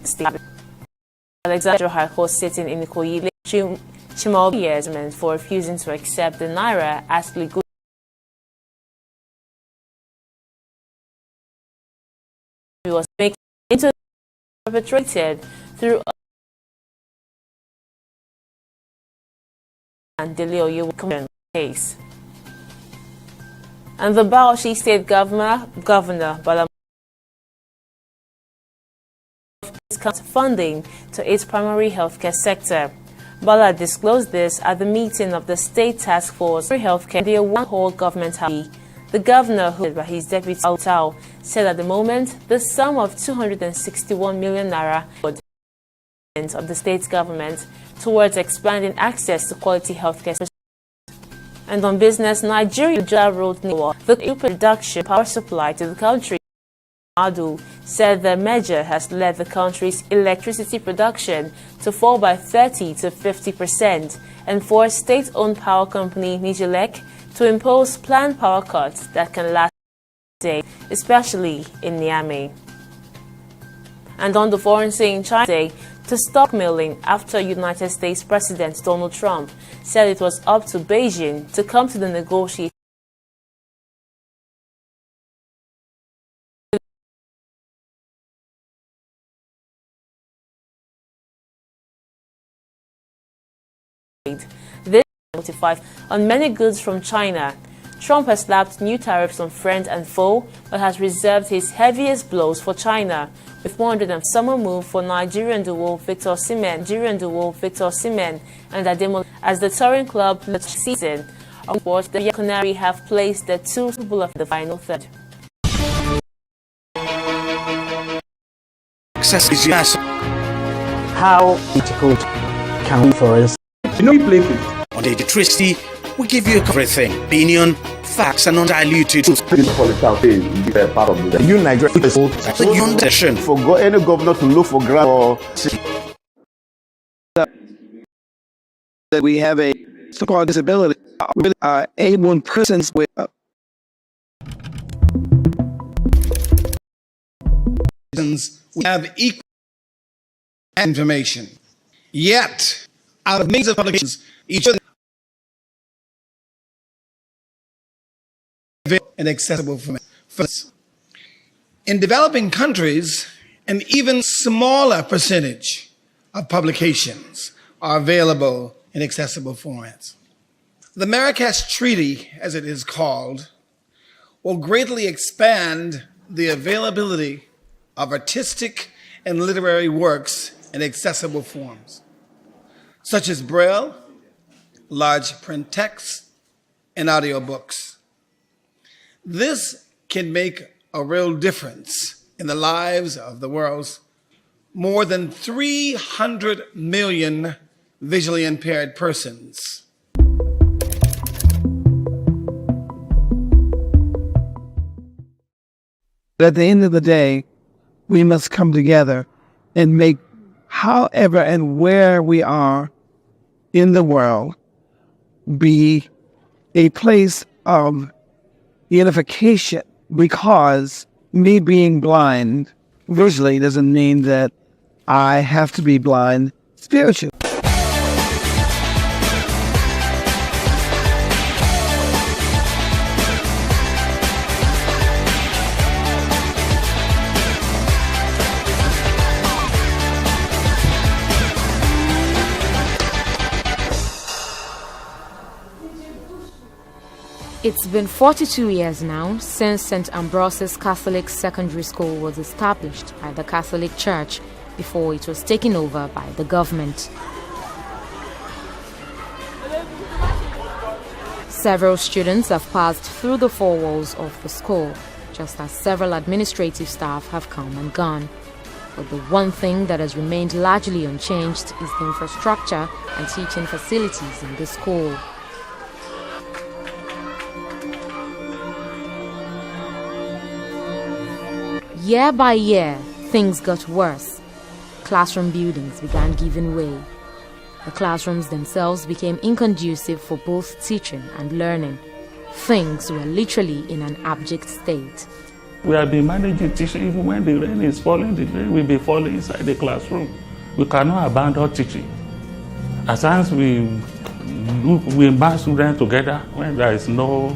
State. Alexandra High Court sitting in Ikoyi Chimaobi years for refusing to accept the naira as legal. He was making into perpetrated through and Delio Commission case. And the Bauchi State Governor Bala funding to its primary healthcare sector. Bala disclosed this at the meeting of the State Task Force for Healthcare, the one-hall government house. The governor, who by his deputy Altao, said at the moment the sum of 261 million naira of the state government towards expanding access to quality healthcare. And on business, Nigeria wrote the production power supply to the country. Adu said the measure has led the country's electricity production to fall by 30 to 50% and forced state-owned power company Nijilek to impose planned power cuts that can last days, especially in Niamey. And on the foreign scene, China to stop milling after United States President Donald Trump said it was up to Beijing to come to the negotiation this 45 on many goods from China. Trump has slapped new tariffs on friend and foe, but has reserved his heaviest blows for China, with 100 summer move for Nigerian duo Victor Osimhen, and Ademola as the touring club next season. On board, the Canary have placed the two people of the final third. How difficult can we for us? You know, we play with. On TV360, we give you everything: opinion, facts, and undiluted truth. Part of the You Nigeria for any governor to look for grant or that we have a so-called disability. We are able persons with we have equal information. Yet, out of millions of publications, each other and accessible for us. In developing countries, an even smaller percentage of publications are available in accessible formats. The Marrakesh Treaty, as it is called, will greatly expand the availability of artistic and literary works in accessible forms, such as Braille, large print text, and audiobooks. This can make a real difference in the lives of the world's more than 300 million visually impaired persons. At the end of the day, we must come together and make however and where we are in the world be a place of unification, because me being blind visually doesn't mean that I have to be blind spiritually. It's been 42 years now since St. Ambrose's Catholic Secondary School was established by the Catholic Church before it was taken over by the government. Several students have passed through the four walls of the school, just as several administrative staff have come and gone. But the one thing that has remained largely unchanged is the infrastructure and teaching facilities in the school. Year by year, things got worse. Classroom buildings began giving way. The classrooms themselves became inconducive for both teaching and learning. Things were literally in an abject state. We have been managing teaching even when the rain is falling, the rain will be falling inside the classroom. We cannot abandon teaching. At times we mass students together when there is no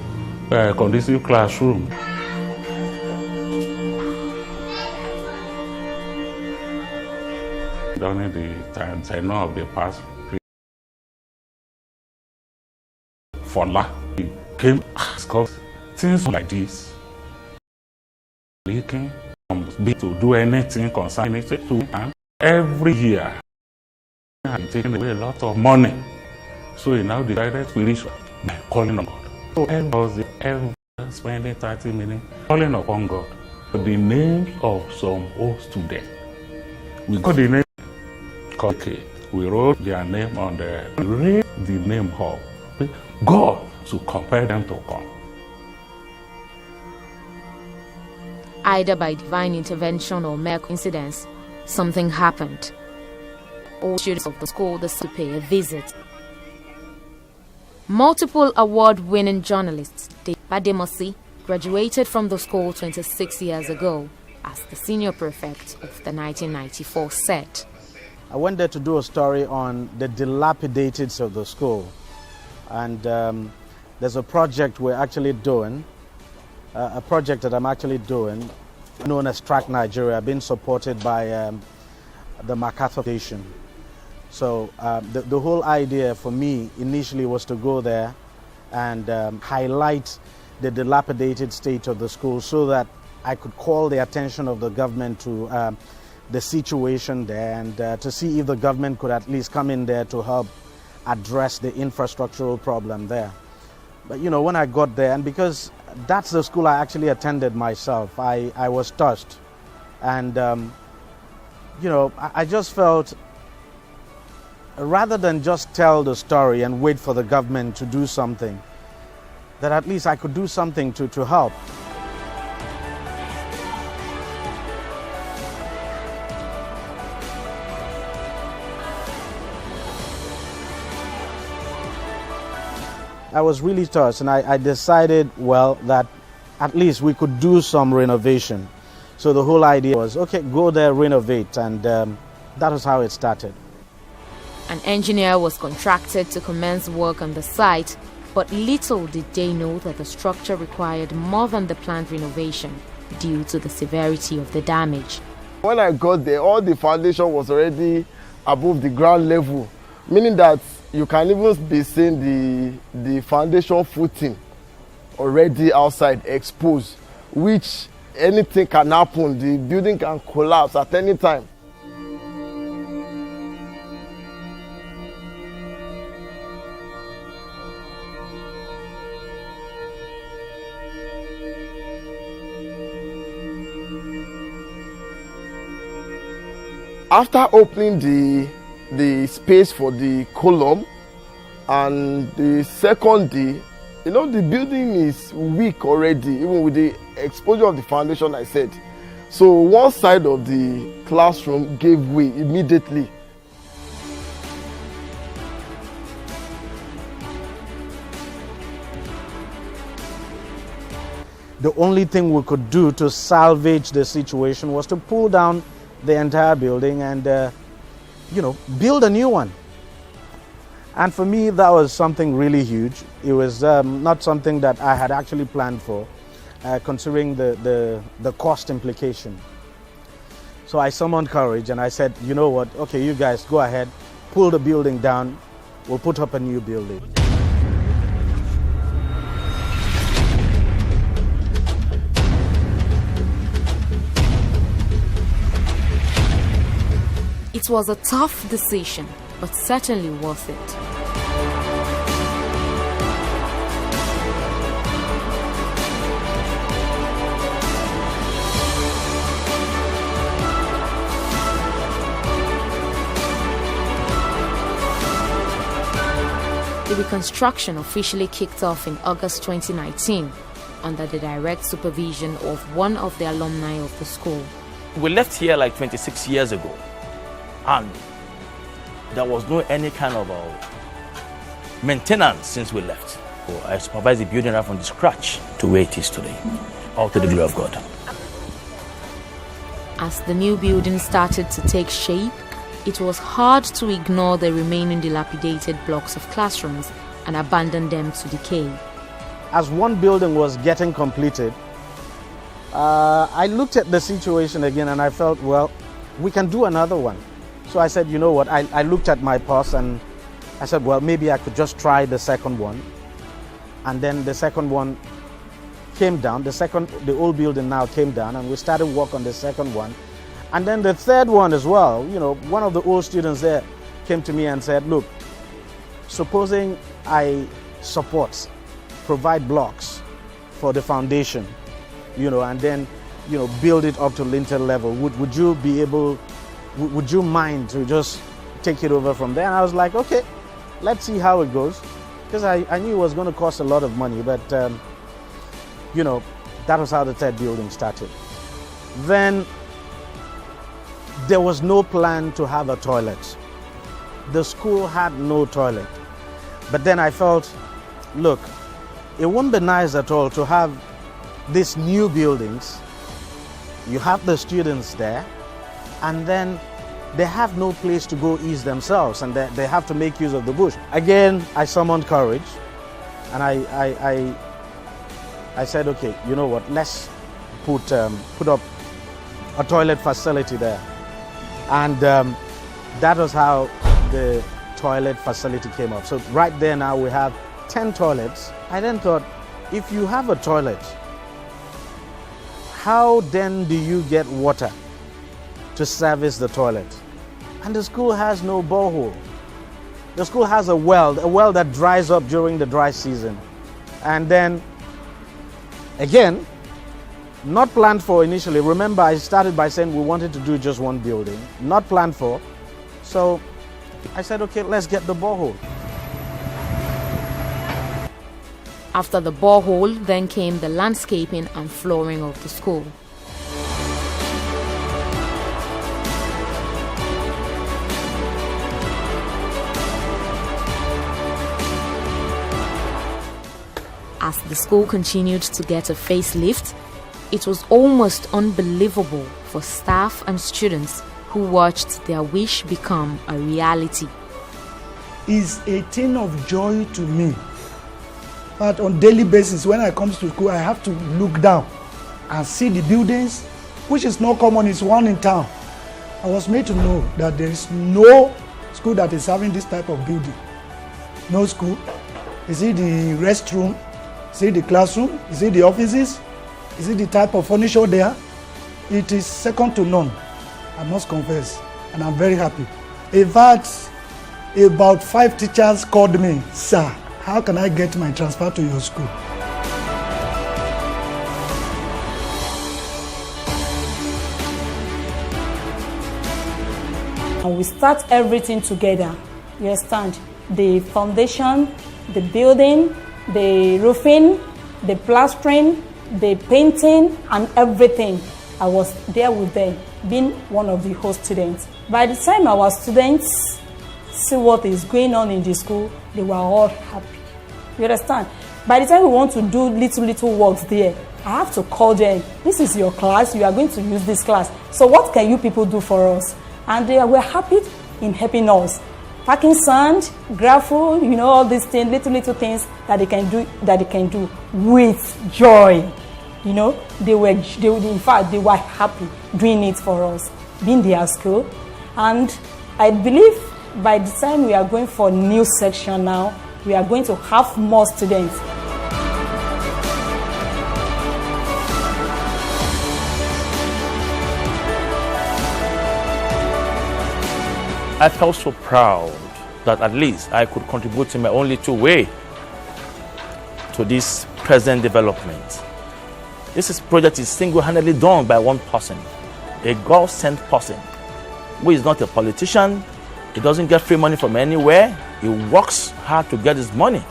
conducive classroom. During the tenure of the past, he came to ask us things like this. Leaking, to do anything concerning it, and every year, and taking away a lot of money. So he now decided spiritual by calling on God. So every spending 30 minutes calling upon God. The names of some old students. We got the name. Okay, we wrote their name on we read the name of God to compel them to come. Either by divine intervention or mere coincidence, something happened. All students of the school decided to pay a visit. Multiple award-winning journalist Dave Bademosi graduated from the school 26 years ago as the senior prefect of the 1994 set. I went there to do a story on the dilapidated of the school. And there's a project we're actually doing, a project that I'm actually doing, known as Track Nigeria, being supported by the MacArthur Foundation. So the whole idea for me initially was to go there and highlight the dilapidated state of the school so that I could call the attention of the government to the situation there and to see if the government could at least come in there to help address the infrastructural problem there. But you know, when I got there, and because that's the school I actually attended myself, I was touched. And you know, I just felt, rather than just tell the story and wait for the government to do something, that at least I could do something to help. I was really touched, and I decided, well, that at least we could do some renovation. So the whole idea was, okay, go there, renovate, and that was how it started. An engineer was contracted to commence work on the site, but little did they know that the structure required more than the planned renovation due to the severity of the damage. When I got there, all the foundation was already above the ground level, meaning that you can even be seeing the foundation footing already outside exposed, which anything can happen. The building can collapse at any time. After opening the space for the column and the second day, you know, the building is weak already, even with the exposure of the foundation, I said. So one side of the classroom gave way immediately. The only thing we could do to salvage the situation was to pull down the entire building and you know, build a new one. And for me, that was something really huge. It was not something that I had actually planned for, considering the cost implication. So I summoned courage and I said, you know what, okay, you guys go ahead, pull the building down, we'll put up a new building. It was a tough decision, but certainly worth it. The reconstruction officially kicked off in August 2019 under the direct supervision of one of the alumni of the school. We left here like 26 years ago. And there was no any kind of maintenance since we left. So I supervised the building right from the scratch to where it is today, all to the glory of God. As the new building started to take shape, it was hard to ignore the remaining dilapidated blocks of classrooms and abandon them to decay. As one building was getting completed, I looked at the situation again and I felt, well, we can do another one. So I said, you know what, I looked at my pulse and I said, well, maybe I could just try the second one. And then the second one came down, the old building now came down, and we started work on the second one. And then the third one as well, you know, one of the old students there came to me and said, look, supposing I provide blocks for the foundation, you know, and then, you know, build it up to lintel level, would you be able, would you mind to just take it over from there? And I was like, okay, let's see how it goes. Because I knew it was going to cost a lot of money, but, you know, that was how the third building started. Then there was no plan to have a toilet. The school had no toilet. But then I felt, look, it wouldn't be nice at all to have these new buildings. You have the students there, and then they have no place to go ease themselves, and they have to make use of the bush. Again, I summoned courage, and I said, okay, you know what, let's put up a toilet facility there. And that was how the toilet facility came up. So right there now we have 10 toilets. I then thought, if you have a toilet, how then do you get water to service the toilet? And the school has no borehole. The school has a well that dries up during the dry season. And then, again, not planned for initially. Remember, I started by saying we wanted to do just one building. Not planned for. So I said, okay, let's get the borehole. After the borehole, then came the landscaping and flooring of the school. As the school continued to get a facelift, it was almost unbelievable for staff and students who watched their wish become a reality. It's a thing of joy to me. But on a daily basis, when I come to school, I have to look down and see the buildings, which is not common, it's one in town. I was made to know that there is no school that is having this type of building. No school. Is it the restroom? Is it the classroom? Is it the offices? Is it the type of furniture there? It is second to none, I must confess, and I'm very happy. In fact, about 5 teachers called me, sir, how can I get my transfer to your school? And we start everything together. You understand? The foundation, the building, the roofing, the plastering, the painting, and everything. I was there with them, being one of the host students. By the time our students see what is going on in the school, they were all happy. You understand? By the time we want to do little works there, I have to call them. This is your class. You are going to use this class. So what can you people do for us? And they were happy in helping us. Packing sand, gravel, you know, all these things, little things that they can do with joy. You know, in fact, they were happy doing it for us, being their school. And I believe by the time we are going for a new section now, we are going to have more students. I felt so proud that at least I could contribute in my own little way to this present development. This project is single-handedly done by one person, a God-sent person, who is not a politician. He doesn't get free money from anywhere. He works hard to get his money,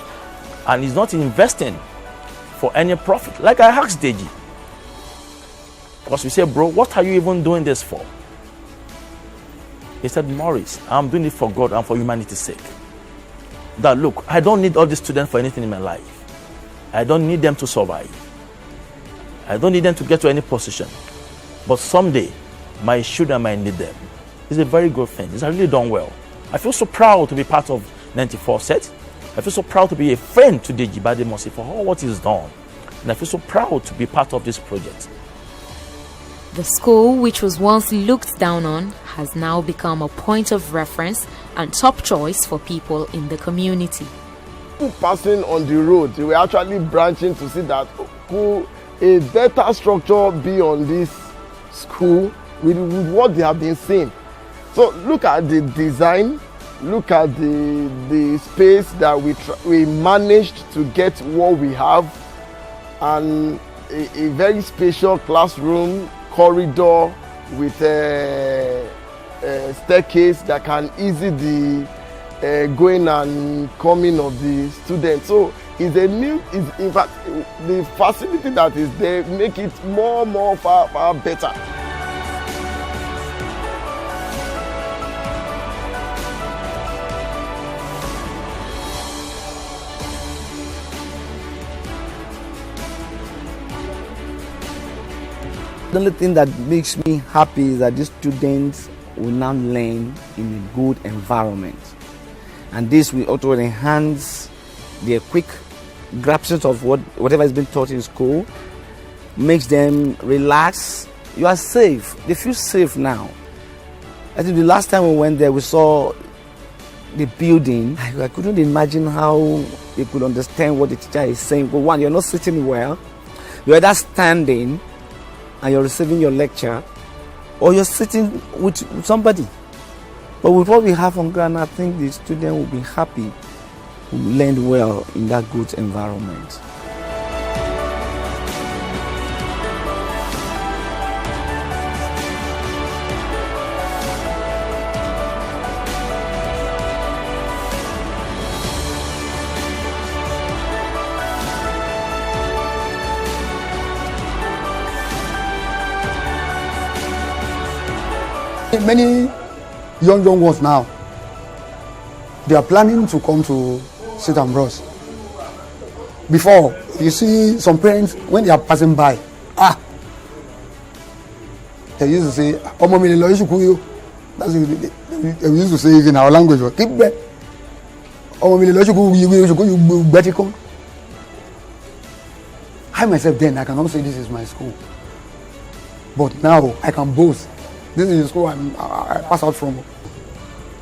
and he's not investing for any profit. Like I asked Deji, because we said, bro, what are you even doing this for? He said, Maurice, I'm doing it for God and for humanity's sake. That look, I don't need all these students for anything in my life. I don't need them to survive. I don't need them to get to any position. But someday, my children might need them. It's a very good thing. It's really done well. I feel so proud to be part of 94 set. I feel so proud to be a friend to Deji Bademosi for all what he's done. And I feel so proud to be part of this project. The school, which was once looked down on, has now become a point of reference and top choice for people in the community. Passing on the road, they were actually branching to see that could a better structure be on this school with what they have been seeing. So look at the design, look at the space that we managed to get what we have, and a very spacious classroom, corridor with a staircase that can ease the going and coming of the students. So it's in fact, the facility that is there make it far better. The only thing that makes me happy is that these students will now learn in a good environment. And this will also enhance their quick grasp of whatever has been taught in school, makes them relax. You are safe. They feel safe now. I think the last time we went there, we saw the building. I couldn't imagine how they could understand what the teacher is saying. But one, you're not sitting well. You're either standing and you're receiving your lecture, or you're sitting with somebody. But with what we have on ground, I think the student will be happy, will learn well in that good environment. Many young ones now, they are planning to come to St. Ambrose. Before, you see some parents, when they are passing by, they used to say, that's what they used to say it in our language. I myself then, I cannot say this is my school. But now, I can boast. This is the school I passed out from.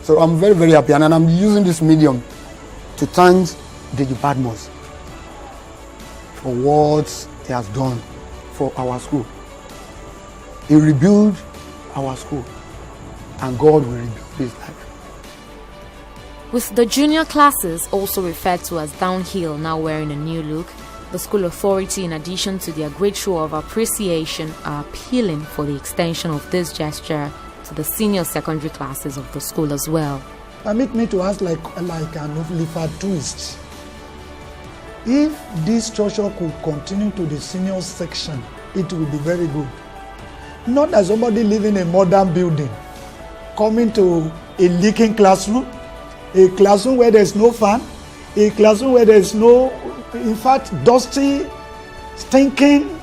So I'm very, very happy, and I'm using this medium to thank Deji Badmus for what he has done for our school. He rebuilt our school, and God will rebuild his life. With the junior classes, also referred to as downhill, now wearing a new look, the school authority, in addition to their great show of appreciation, are appealing for the extension of this gesture to the senior secondary classes of the school as well. Permit me to ask like an Oliver twist. If this structure could continue to the senior section, it will be very good. Not as somebody living in a modern building, coming to a leaking classroom, a classroom where there's no fan, a classroom where there's no, in fact, dusty, stinking,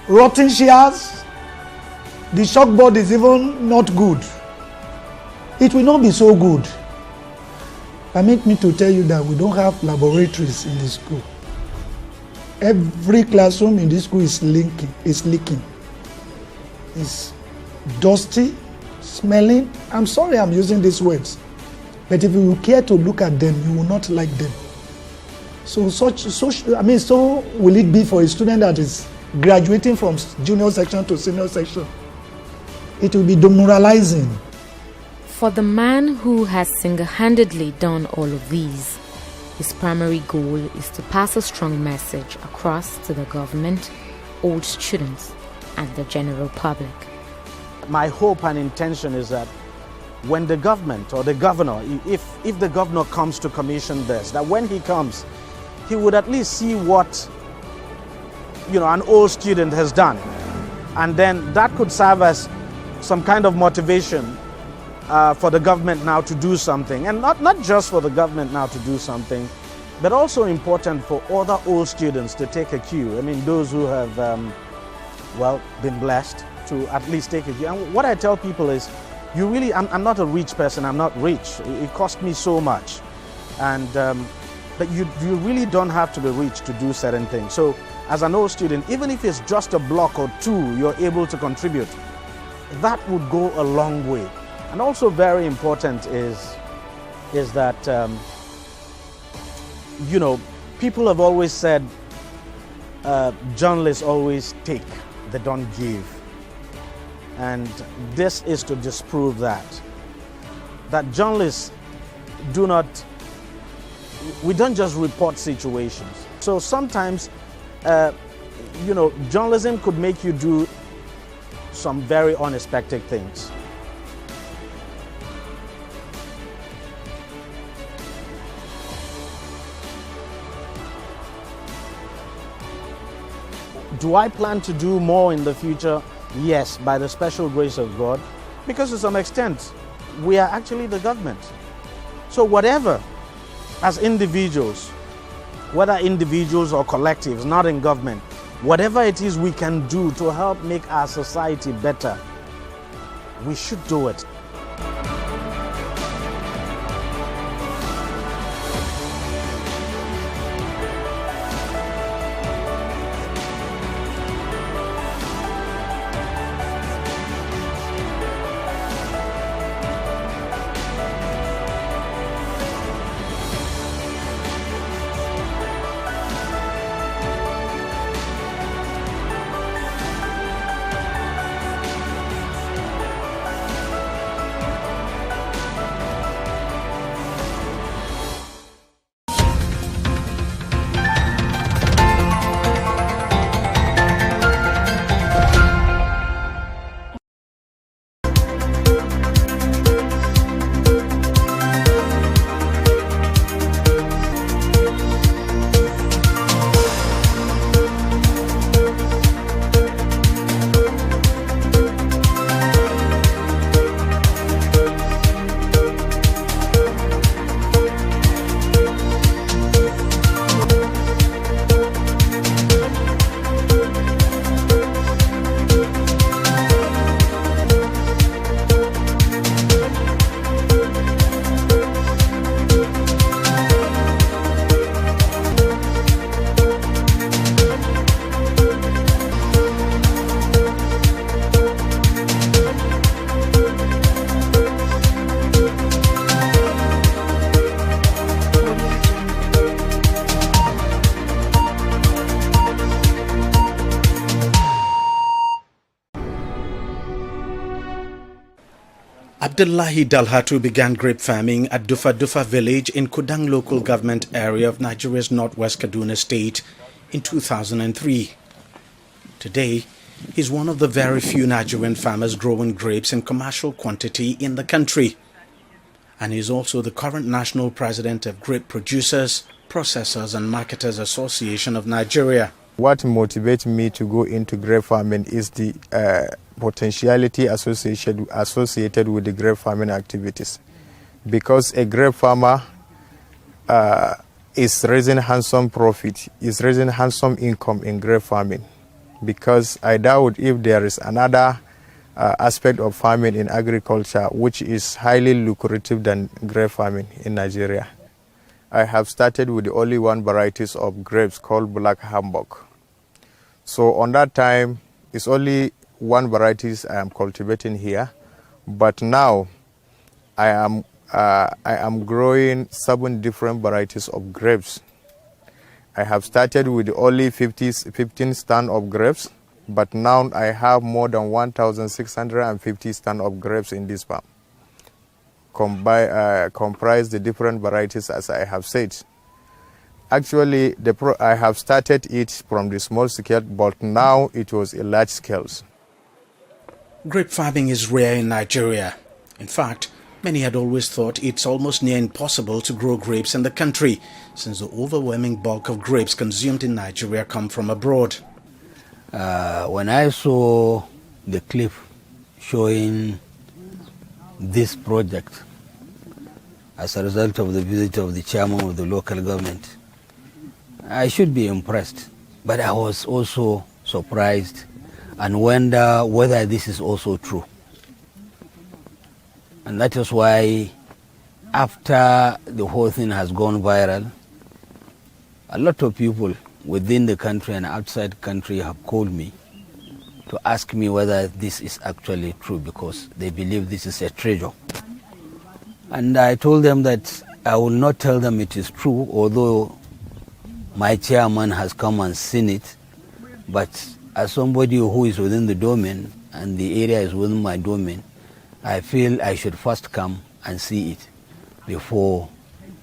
rotten chairs. The chalkboard is even not good. It will not be so good. Permit me to tell you that we don't have laboratories in the school. Every classroom in this school is leaking. It's dusty, smelling. I'm sorry I'm using these words. But if you care to look at them, you will not like them. So will it be for a student that is graduating from junior section to senior section? It will be demoralizing. For the man who has single-handedly done all of these, his primary goal is to pass a strong message across to the government, old students, and the general public. My hope and intention is that when the government or the governor, if the governor comes to commission this, that when he comes, he would at least see what an old student has done, and then that could serve as some kind of motivation for the government now to do something, and not just for the government now to do something, but also important for other old students to take a cue. I mean, those who have been blessed to at least take a view. And what I tell people is, you really, I'm not a rich person, I'm not rich. It cost me so much. And, but you really don't have to be rich to do certain things. So as an old student, even if it's just a block or two you're able to contribute, that would go a long way. And also very important is that, you know, people have always said journalists always take, they don't give. And this is to disprove that journalists we don't just report situations. So sometimes, you know, journalism could make you do some very unexpected things. Do I plan to do more in the future? Yes, by the special grace of God, because to some extent, we are actually the government. So whatever, as individuals, whether individuals or collectives, not in government, whatever it is we can do to help make our society better, we should do it. Abdullahi Dalhatu began grape farming at Dufa Dufa village in Kudang local government area of Nigeria's northwest Kaduna state in 2003. Today, he's one of the very few Nigerian farmers growing grapes in commercial quantity in the country. And he's also the current national president of Grape Producers, Processors and Marketers Association of Nigeria. What motivates me to go into grape farming is the potentiality associated with the grape farming activities. Because a grape farmer is raising handsome profit, is raising handsome income in grape farming. Because I doubt if there is another aspect of farming in agriculture which is highly lucrative than grape farming in Nigeria. I have started with the only one varieties of grapes called Black Hamburg. So on that time, it's only one varieties I am cultivating here, but now I am growing 7 different varieties of grapes. I have started with only 15 stand of grapes, but now I have more than 1,650 stand of grapes in this farm. Comprise the different varieties as I have said. Actually, I have started it from the small scale, but now it was a large scale. Grape farming is rare in Nigeria. In fact, many had always thought it's almost near impossible to grow grapes in the country, since the overwhelming bulk of grapes consumed in Nigeria come from abroad. When I saw the clip showing this project as a result of the visit of the chairman of the local government, I should be impressed, but I was also surprised and wonder whether this is also true. And that is why, after the whole thing has gone viral, a lot of people within the country and outside the country have called me to ask me whether this is actually true, because they believe this is a treasure. And I told them that I will not tell them it is true, although my chairman has come and seen it. But as somebody who is within the domain, and the area is within my domain, I feel I should first come and see it before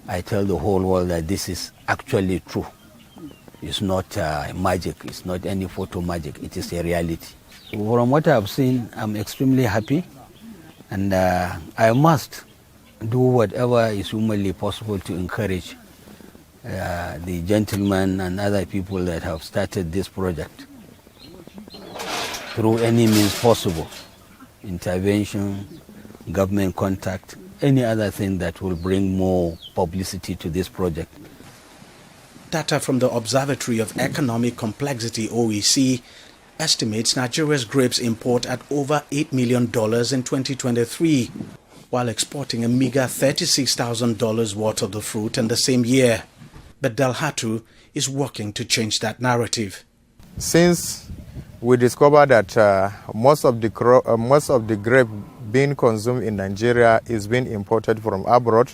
I tell the whole world that this is actually true. It's not magic, it's not any photo magic, it is a reality. From what I've seen, I'm extremely happy, and I must do whatever is humanly possible to encourage the gentlemen and other people that have started this project through any means possible. Intervention, government contact, any other thing that will bring more publicity to this project. Data from the Observatory of Economic Complexity, OEC, estimates Nigeria's grapes import at over $8 million in 2023, while exporting a meager $36,000 worth of the fruit in the same year. But Dalhatu is working to change that narrative. Since we discovered that most of the grape being consumed in Nigeria is being imported from abroad,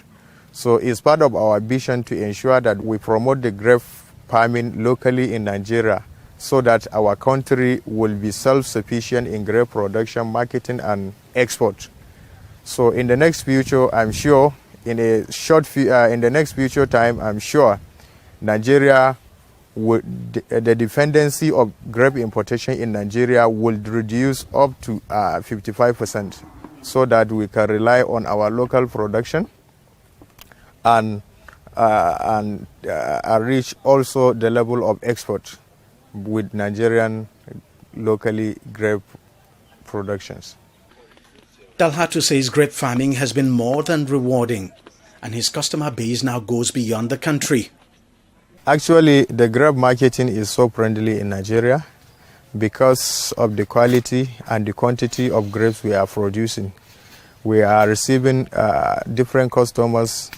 so it's part of our vision to ensure that we promote the grape farming locally in Nigeria, so that our country will be self-sufficient in grape production, marketing, and export. So in the next future, I'm sure, in the next future time, I'm sure Nigeria the dependency of grape importation in Nigeria will reduce up to 55%, so that we can rely on our local production and reach also the level of export with Nigerian locally grape productions. Dalhatu says grape farming has been more than rewarding, and his customer base now goes beyond the country. Actually, the grape marketing is so friendly in Nigeria because of the quality and the quantity of grapes we are producing. We are receiving different customers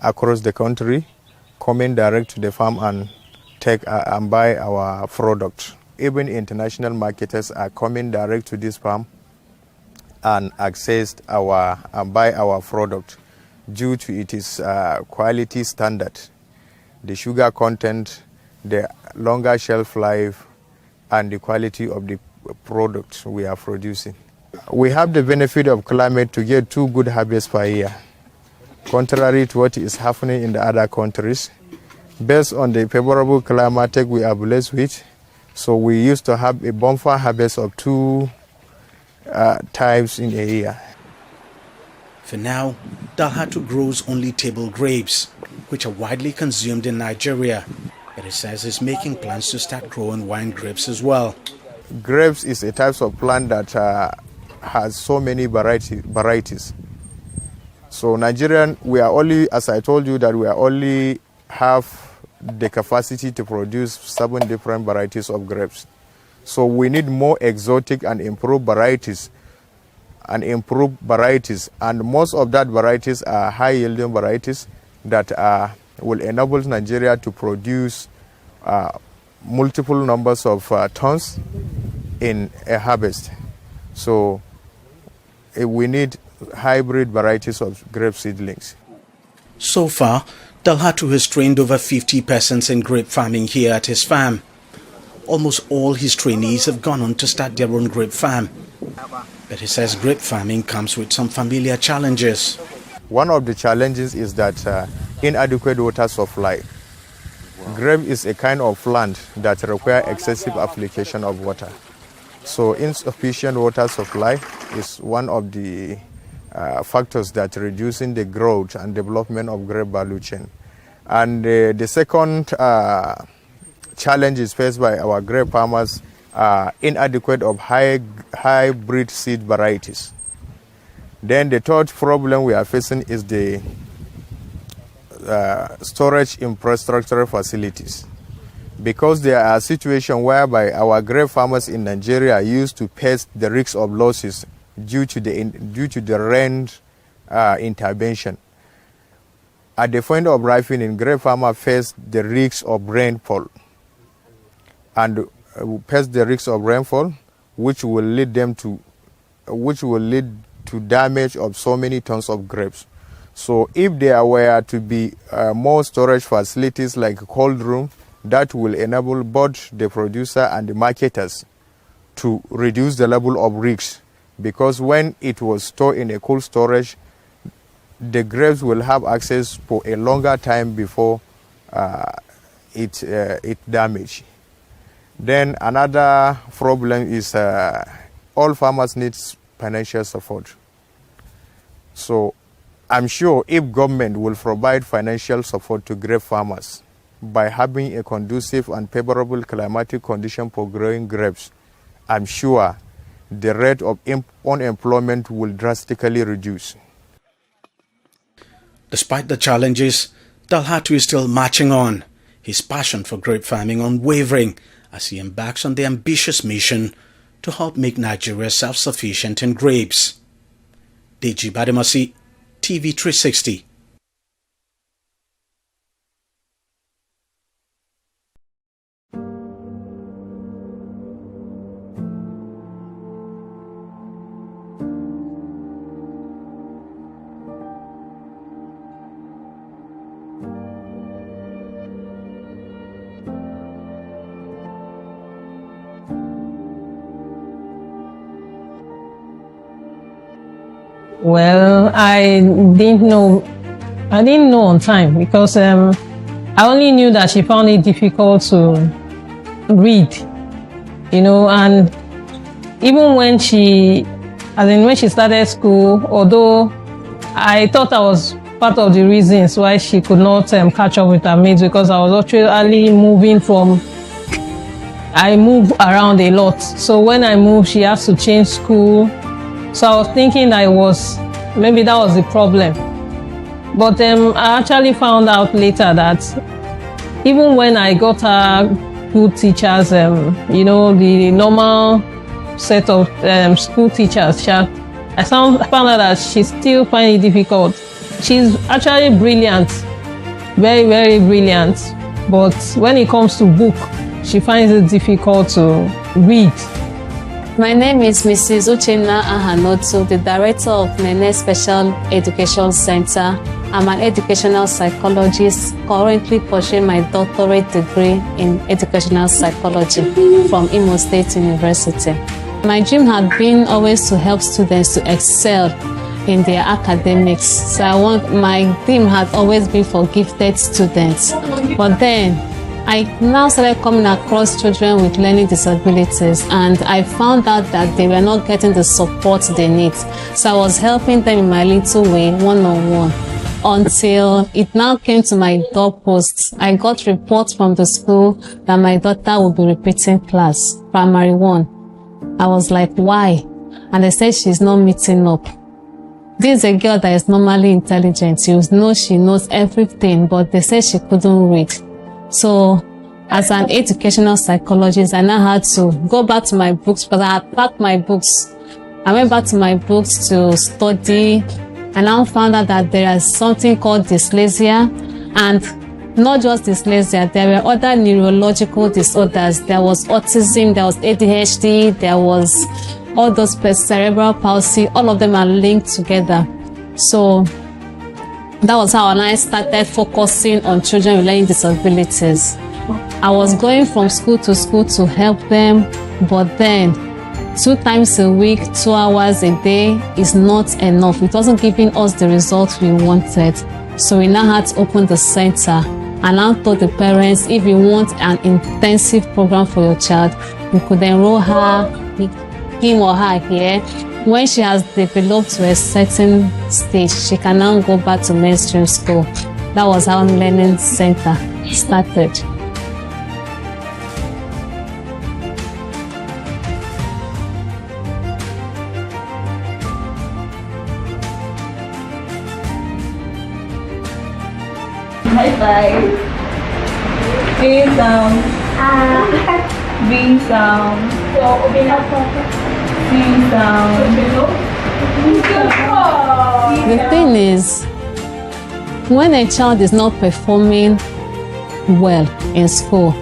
across the country coming direct to the farm and take and buy our product. Even international marketers are coming direct to this farm and access and buy our product due to its quality standard, the sugar content, the longer shelf life, and the quality of the product we are producing. We have the benefit of climate to get 2 good harvests per year, contrary to what is happening in the other countries. Based on the favorable climate we are blessed with, so we used to have a bumper harvest of 2 times in a year. For now, Dalhatu grows only table grapes, which are widely consumed in Nigeria. But he says he's making plans to start growing wine grapes as well. Grapes is a type of plant that has so many varieties. So Nigerian, we are only, as I told you, that we are only have the capacity to produce 7 different varieties of grapes. So we need more exotic and improved varieties. And most of that varieties are high-yielding varieties that will enable Nigeria to produce multiple numbers of tons in a harvest. So we need hybrid varieties of grape seedlings. So far, Dalhatu has trained over 50 persons in grape farming here at his farm. Almost all his trainees have gone on to start their own grape farm. But he says grape farming comes with some familiar challenges. One of the challenges is that inadequate water supply. Grape is a kind of plant that requires excessive application of water. So insufficient water supply is one of the factors that reducing the growth and development of grape value chain. And the second challenge is faced by our grape farmers inadequate of hybrid seed varieties. Then the third problem we are facing is the storage infrastructure facilities, because there are situations whereby our grape farmers in Nigeria used to face the risk of losses due to the rain intervention. At the point of ripening, grape farmers face the risk of rainfall, and which will lead to damage of so many tons of grapes. So if there were to be more storage facilities like a cold room, that will enable both the producer and the marketers to reduce the level of risk, because when it was stored in a cold storage, the grapes will have access for a longer time before it damage. Then another problem is all farmers need financial support. So I'm sure if government will provide financial support to grape farmers by having a conducive and favorable climatic condition for growing grapes, I'm sure the rate of unemployment will drastically reduce. Despite the challenges, Dalhatu is still marching on, his passion for grape farming unwavering as he embarks on the ambitious mission to help make Nigeria self-sufficient in grapes. Deji Bademasi, TV360. Well, I didn't know on time because I only knew that she found it difficult to read, and even when she started school, although I thought I was part of the reasons why she could not catch up with her mates, because I was actually I move around a lot. So when I moved, she has to change school. So I was thinking maybe that was the problem. But I actually found out later that even when I got her good teachers, the normal set of school teachers, I found out that she still finds it difficult. She's actually brilliant, very, very brilliant. But when it comes to book, she finds it difficult to read. My name is Mrs. Uchenna Ahanotu, the director of Nene Special Education Center. I'm an educational psychologist, currently pursuing my doctorate degree in educational psychology from Imo State University. My dream had been always to help students to excel in their academics. So my dream had always been for gifted students. But then I now started coming across children with learning disabilities, and I found out that they were not getting the support they need. So I was helping them in my little way, one-on-one, until it now came to my doorpost. I got reports from the school that my daughter would be repeating class, primary 1. I was like, why? And they said she's not meeting up. This is a girl that is normally intelligent. You know she knows everything, but they said she couldn't read. So, as an educational psychologist, I now had to go back to my books because I had packed my books. I went back to my books to study, and now found out that there is something called dyslexia, and not just dyslexia, there were other neurological disorders. There was autism, there was ADHD, there was all those cerebral palsy. All of them are linked together. So that was how I started focusing on children with learning disabilities. I was going from school to help them, but then 2 times a week, 2 hours a day is not enough. It wasn't giving us the results we wanted. So we now had to open the center, and I told the parents, if you want an intensive program for your child, you could enroll him or her here. When she has developed to a certain stage, she can now go back to mainstream school. That was how Learning Center started. High five. Please B sound. C sound. The thing is, when a child is not performing well in school,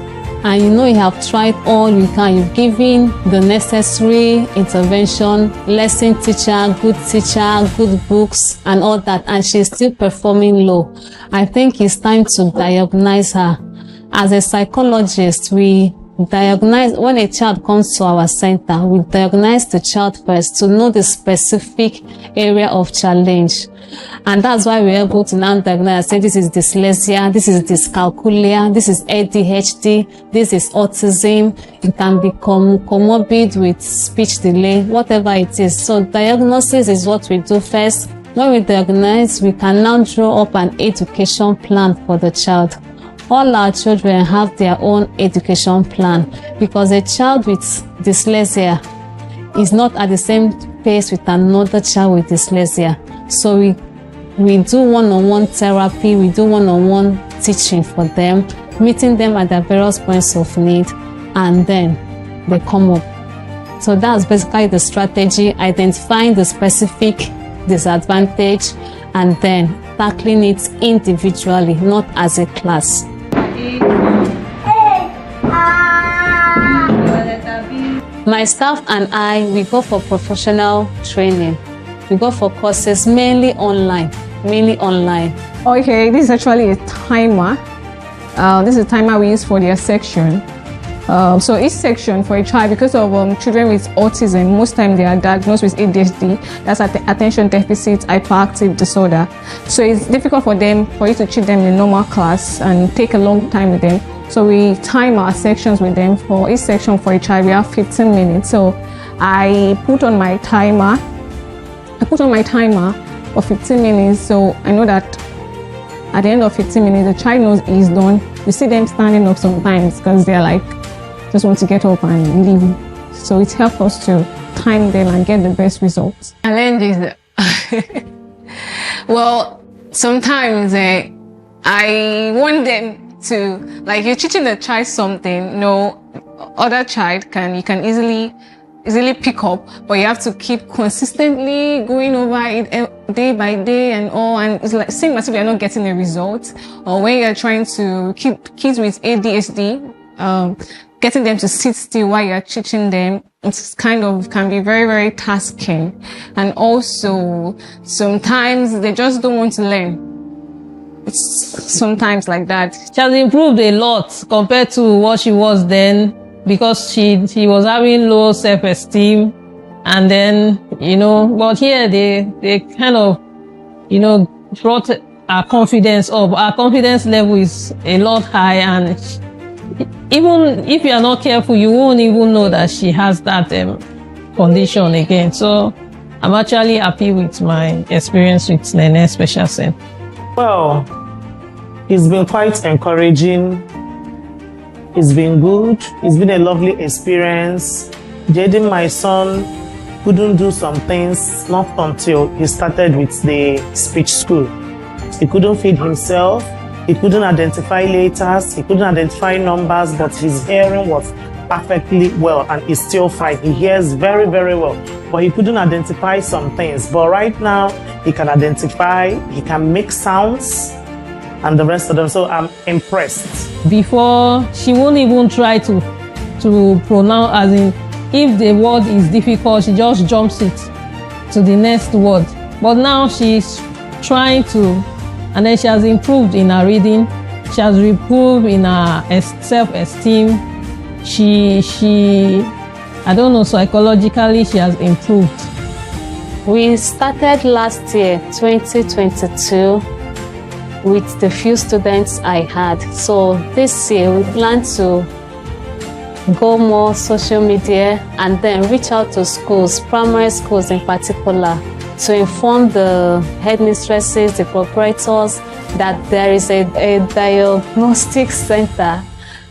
and you know you have tried all you can, you've given the necessary intervention, lesson teacher, good books and all that, and she's still performing low, I think it's time to diagnose her. As a psychologist, we diagnose, when a child comes to our center, we diagnose the child first to know the specific area of challenge. And that's why we're able to now diagnose, say this is dyslexia, this is dyscalculia, this is ADHD, this is autism. It can become comorbid with speech delay, whatever it is. So diagnosis is what we do first. When we diagnose, we can now draw up an education plan for the child. All our children have their own education plan because a child with dyslexia is not at the same pace with another child with dyslexia. So we do one-on-one therapy, we do one-on-one teaching for them, meeting them at their various points of need, and then they come up. So that's basically the strategy, identifying the specific disadvantage and then tackling it individually, not as a class. My staff and I, we go for professional training. We go for courses mainly online. Okay, this is actually a timer. This is a timer we use for their section. So each section for a child, because of children with autism, most times they are diagnosed with ADHD, that's attention deficit hyperactive disorder. So it's difficult for you to treat them in a normal class and take a long time with them. So we time our sections with them. For each section for a child, we have 15 minutes. So I put on my timer for 15 minutes. So I know that at the end of 15 minutes, the child knows he's done. You see them standing up sometimes because they're like, just want to get up and leave. So it helps us to time them and get the best results. Challenges. Well, sometimes I want them to, like, you're teaching the child something, no other child you can easily pick up, but you have to keep consistently going over it day by day and all, and it's like same as if you're not getting a result. Or when you're trying to keep kids with ADHD, getting them to sit still while you're teaching them, it's can be very, very tasking. And also, sometimes they just don't want to learn. It's sometimes like that. She has improved a lot compared to what she was then, because she was having low self-esteem, and then, but here they kind of, brought our confidence up. Our confidence level is a lot high, and even if you are not careful, you won't even know that she has that condition again. So I'm actually happy with my experience with Nene Special Center. Well, it's been quite encouraging. It's been good. It's been a lovely experience. Jaden, my son, couldn't do some things not until he started with the speech school. He couldn't feed himself. He couldn't identify letters. He couldn't identify numbers, but his hearing was perfectly well, and he's still fine. He hears very, very well, but he couldn't identify some things. But right now, he can identify, he can make sounds, and the rest of them. So I'm impressed. Before, she won't even try to pronounce, as in, if the word is difficult, she just jumps it to the next word. But now she's trying to, and then she has improved in her reading. She has improved in her self-esteem. I don't know, psychologically, she has improved. We started last year, 2022, with the few students I had. So this year, we plan to go more social media and then reach out to schools, primary schools in particular, to inform the headmistresses, the proprietors, that there is a diagnostic center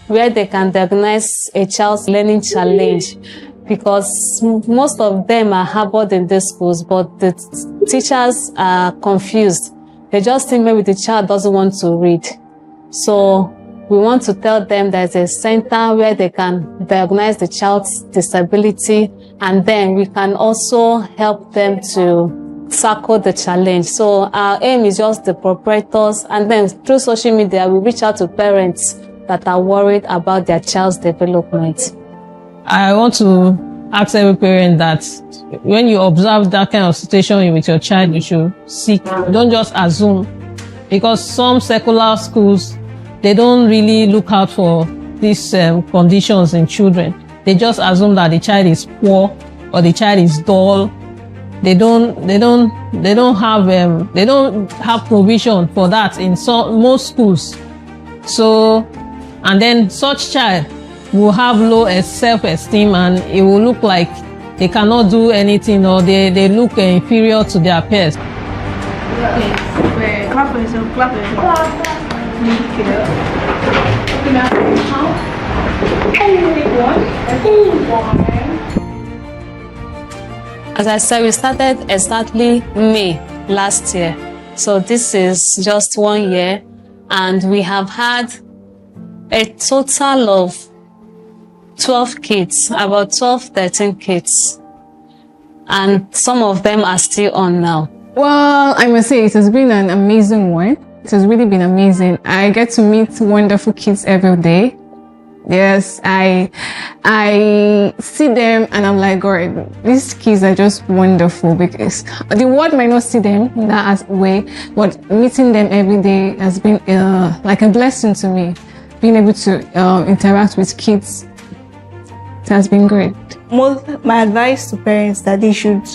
where they can diagnose a child's learning challenge, because most of them are harbored in these schools, but the teachers are confused. They just think maybe the child doesn't want to read. So We want to tell them there's a center where they can diagnose the child's disability, and then we can also help them to tackle the challenge. So our aim is just the proprietors, and then through social media, we reach out to parents that are worried about their child's development. I want to ask every parent that when you observe that kind of situation with your child, you should seek. Don't just assume, because some secular schools, they don't really look out for these conditions in children. They just assume that the child is poor or the child is dull. They don't have provision for that in most schools. So, and then such child will have low self-esteem, and it will look like they cannot do anything, or they look inferior to their peers. Okay, clap for yourself, clap for yourself. As I said, we started exactly May last year. So this is just 1 year, and we have had a total of 12 kids, about 12, 13 kids. And some of them are still on now. Well, I must say it has been an amazing one. It has really been amazing. I get to meet wonderful kids every day. Yes, I see them and I'm like, God, these kids are just wonderful, because the world might not see them in that way, but meeting them every day has been like a blessing to me. Being able to interact with kids, it has been great. My advice to parents that they should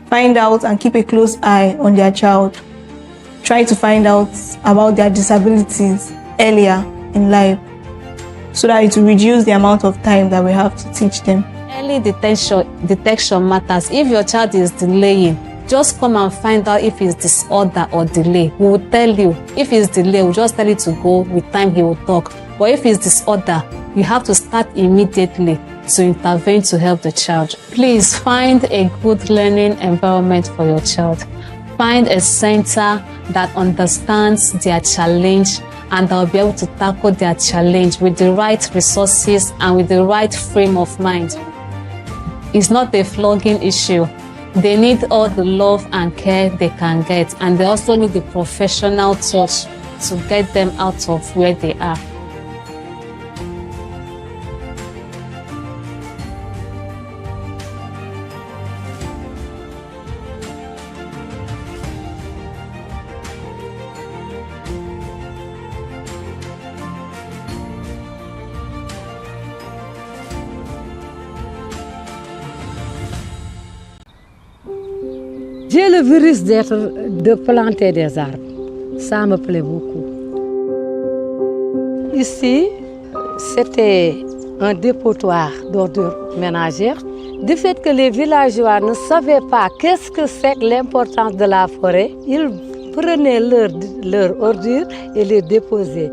find out and keep a close eye on their child. Try to find out about their disabilities earlier in life, so that it will reduce the amount of time that we have to teach them. Early detection matters. If your child is delaying, just come and find out if it's disorder or delay. We will tell you. If it's delay, we'll just tell you to go. With time, he will talk. But if it's disorder, you have to start immediately to intervene to help the child. Please find a good learning environment for your child. Find a center that understands their challenge and they'll be able to tackle their challenge with the right resources and with the right frame of mind. It's not a flogging issue. They need all the love and care they can get, and they also need the professional touch to get them out of where they are. J'ai le virus de planter des arbres. Ça me plaît beaucoup. Ici, c'était un dépotoir d'ordures ménagères. Du fait que les villageois ne savaient pas qu'est-ce que c'est que l'importance de la forêt, ils prenaient leurs ordures et les déposaient.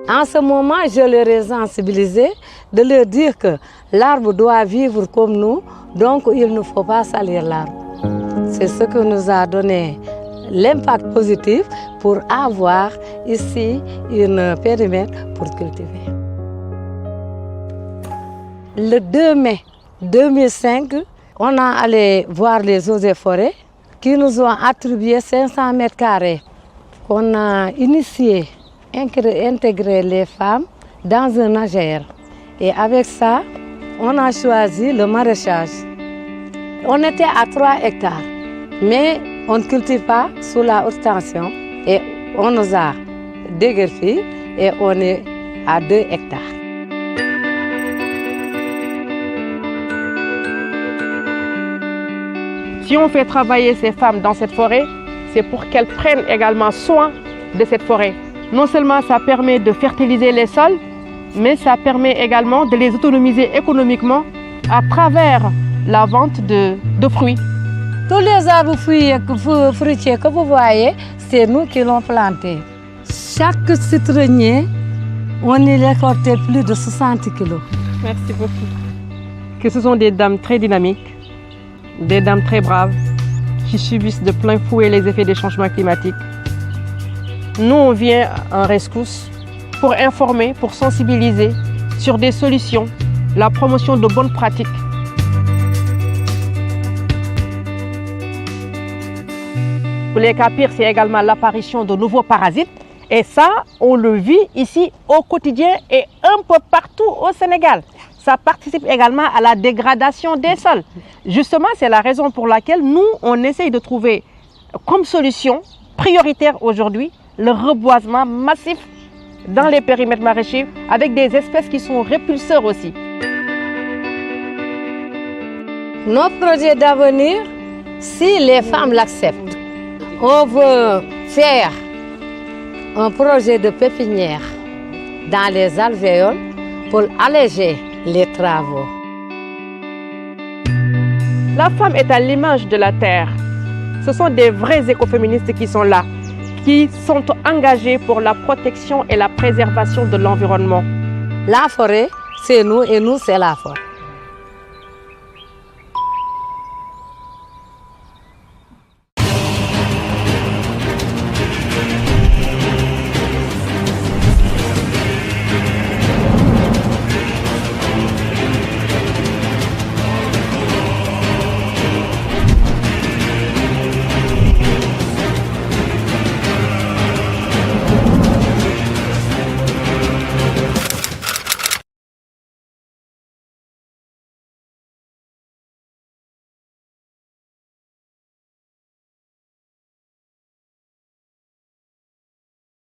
En ce moment, je leur ai sensibilisé de leur dire que l'arbre doit vivre comme nous, donc il ne faut pas salir l'arbre. C'est ce que nous a donné l'impact positif pour avoir ici un périmètre pour cultiver. Le 2 mai 2005, on a allé voir les eaux et forêts qui nous ont attribué 500 mètres carrés. On a initié intégrer les femmes dans un AGR. Et avec ça, on a choisi le maraîchage. On était à 3 hectares, mais on ne cultive pas sous la haute tension. Et on nous a déguerpi et on est à 2 hectares. Si on fait travailler ces femmes dans cette forêt, c'est pour qu'elles prennent également soin de cette forêt. Non seulement ça permet de fertiliser les sols, mais ça permet également de les autonomiser économiquement à travers la vente de fruits. Tous les arbres fruitiers que vous voyez, c'est nous qui l'avons planté. Chaque citronnier, on y récoltait plus de 60 kilos. Merci beaucoup. Que ce sont des dames très dynamiques, des dames très braves qui subissent de plein fouet les effets des changements climatiques. Nous, on vient en rescousse pour informer, pour sensibiliser sur des solutions, la promotion de bonnes pratiques. Pour les cas pires, c'est également l'apparition de nouveaux parasites. Et ça, on le vit ici au quotidien et un peu partout au Sénégal. Ça participe également à la dégradation des sols. Justement, c'est la raison pour laquelle nous, on essaye de trouver comme solution prioritaire aujourd'hui le reboisement massif dans les périmètres maraîchers avec des espèces qui sont répulseurs aussi. Notre projet d'avenir, si les femmes l'acceptent, on veut faire un projet de pépinière dans les alvéoles pour alléger les travaux. La femme est à l'image de la terre. Ce sont des vrais écoféministes qui sont là, qui sont engagés pour la protection et la préservation de l'environnement. La forêt, c'est nous et nous, c'est la forêt.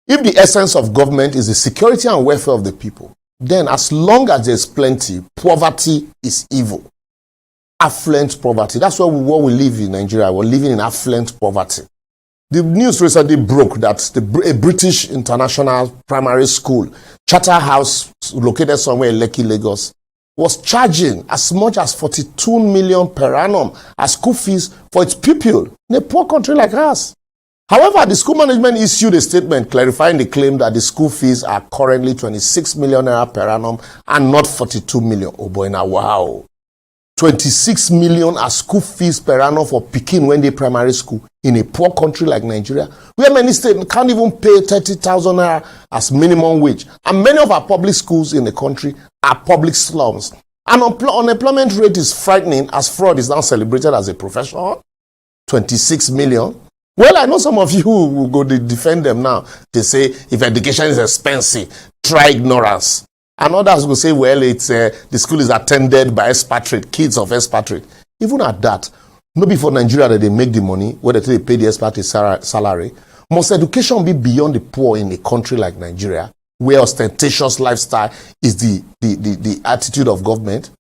If the essence of government is the security and welfare of the people, then as long as there's plenty, poverty is evil. Affluent poverty. That's what we live in Nigeria. We're living in affluent poverty. The news recently broke that a British international primary school, charter house located somewhere in Lekki, Lagos, was charging as much as 42 million per annum as school fees for its pupil in a poor country like ours. However, the school management issued a statement clarifying the claim that the school fees are currently 26 million naira per annum and not 42 million. Oh boy, now wow. 26 million as school fees per annum for Pekin when they primary school in a poor country like Nigeria, where many states can't even pay 30,000 naira as minimum wage. And many of our public schools in the country are public slums. And unemployment rate is frightening as fraud is now celebrated as a profession. 26 million. Well, I know some of you will go to defend them now. They say, if education is expensive, try ignorance. And others will say, well, it's the school is attended by expatriate, kids of expatriate. Even at that, not before Nigeria that they make the money, whether they pay the expatriate salary. Must education be beyond the poor in a country like Nigeria, where ostentatious lifestyle is the attitude of government?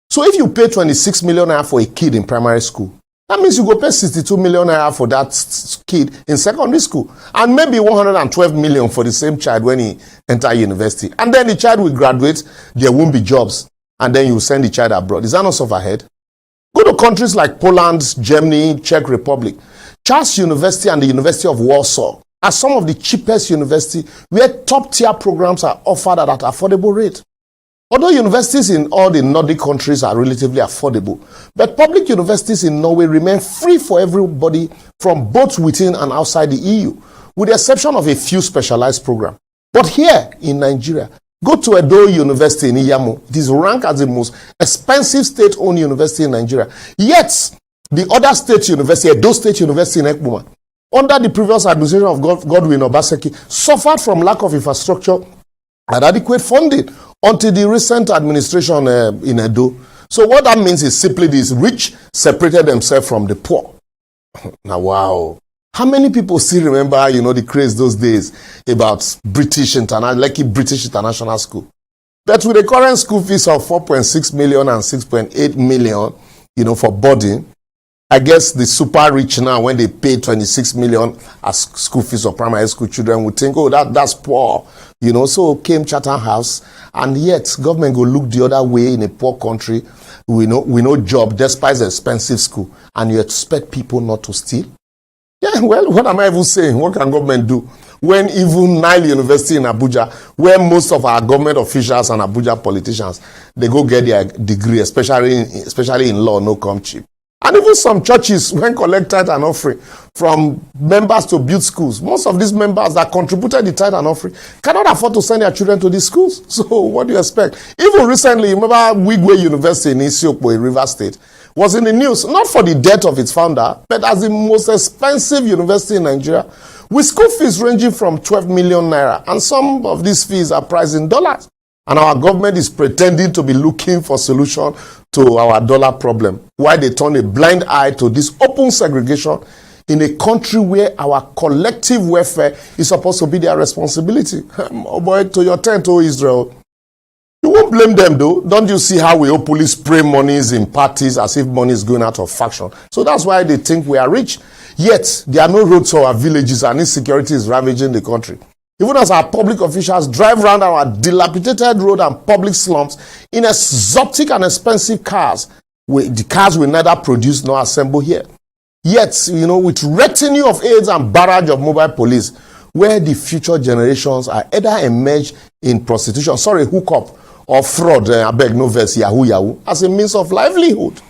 So if you pay 26 million naira for a kid in primary school, that means you go pay 62 million naira for that kid in secondary school. And maybe 112 million for the same child when he enter university. And then the child will graduate, there won't be jobs. And then you send the child abroad. Is that not overhead? Go to countries like Poland, Germany, Czech Republic. Charles University and the University of Warsaw are some of the cheapest universities where top-tier programs are offered at an affordable rate. Although universities in all the Nordic countries are relatively affordable, but public universities in Norway remain free for everybody from both within and outside the EU, with the exception of a few specialized programs. But here in Nigeria, go to Edo University in Iyamo. It is ranked as the most expensive state-owned university in Nigeria. Yet, the other state university, Edo State University in Ekpoma, under the previous administration of Godwin Obaseki, suffered from lack of infrastructure and adequate funding until the recent administration in Edo. So what that means is simply this: rich separated themselves from the poor. Now, wow. How many people still remember, the craze those days about British International School? But with the current school fees of 4.6 million and 6.8 million, for boarding, I guess the super rich now, when they pay 26 million as school fees for primary school children, would think, oh, that's poor. So came Chatham House, and yet government go look the other way in a poor country. We know job despite the expensive school, and you expect people not to steal? Yeah, well, what am I even saying? What can government do? When even Nile University in Abuja, where most of our government officials and Abuja politicians, they go get their degree, especially in law, no come cheap. And even some churches, when collect tithe and offering from members to build schools, most of these members that contributed the tithe and offering cannot afford to send their children to these schools. So what do you expect? Even recently, remember Wigwe University in Isiokpo in Rivers State was in the news, not for the death of its founder, but as the most expensive university in Nigeria, with school fees ranging from 12 million naira. And some of these fees are priced in dollars. And our government is pretending to be looking for solution to our dollar problem, while they turn a blind eye to this open segregation in a country where our collective welfare is supposed to be their responsibility. Oh boy, to your tent, oh Israel. You won't blame them though. Don't you see how we openly spray monies in parties as if money is going out of faction? So that's why they think we are rich. Yet, there are no roads to our villages and insecurity is ravaging the country. Even as our public officials drive around our dilapidated road and public slums in exotic and expensive cars, the cars will neither produce nor assemble here. Yet, with retinue of aides and barrage of mobile police, where the future generations are either emerged in prostitution, hookup, or fraud, I beg no verse, yahoo, as a means of livelihood.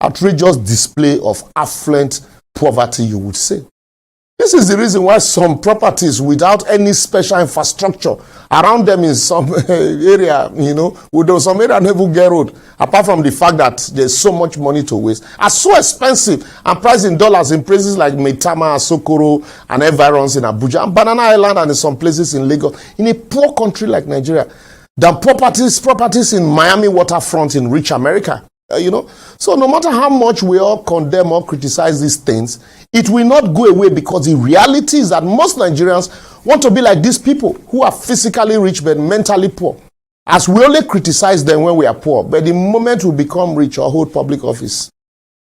Outrageous display of affluent poverty, you would say. This is the reason why some properties without any special infrastructure around them in some area, some area never get road, apart from the fact that there's so much money to waste, are so expensive and priced in dollars in places like Maitama, Sokoro, and environs in Abuja, and Banana Island, and in some places in Lagos, in a poor country like Nigeria, than properties in Miami waterfront in rich America. So no matter how much we all condemn or criticize these things, it will not go away, because the reality is that most Nigerians want to be like these people who are physically rich but mentally poor. As we only criticize them when we are poor, but the moment we become rich or hold public office,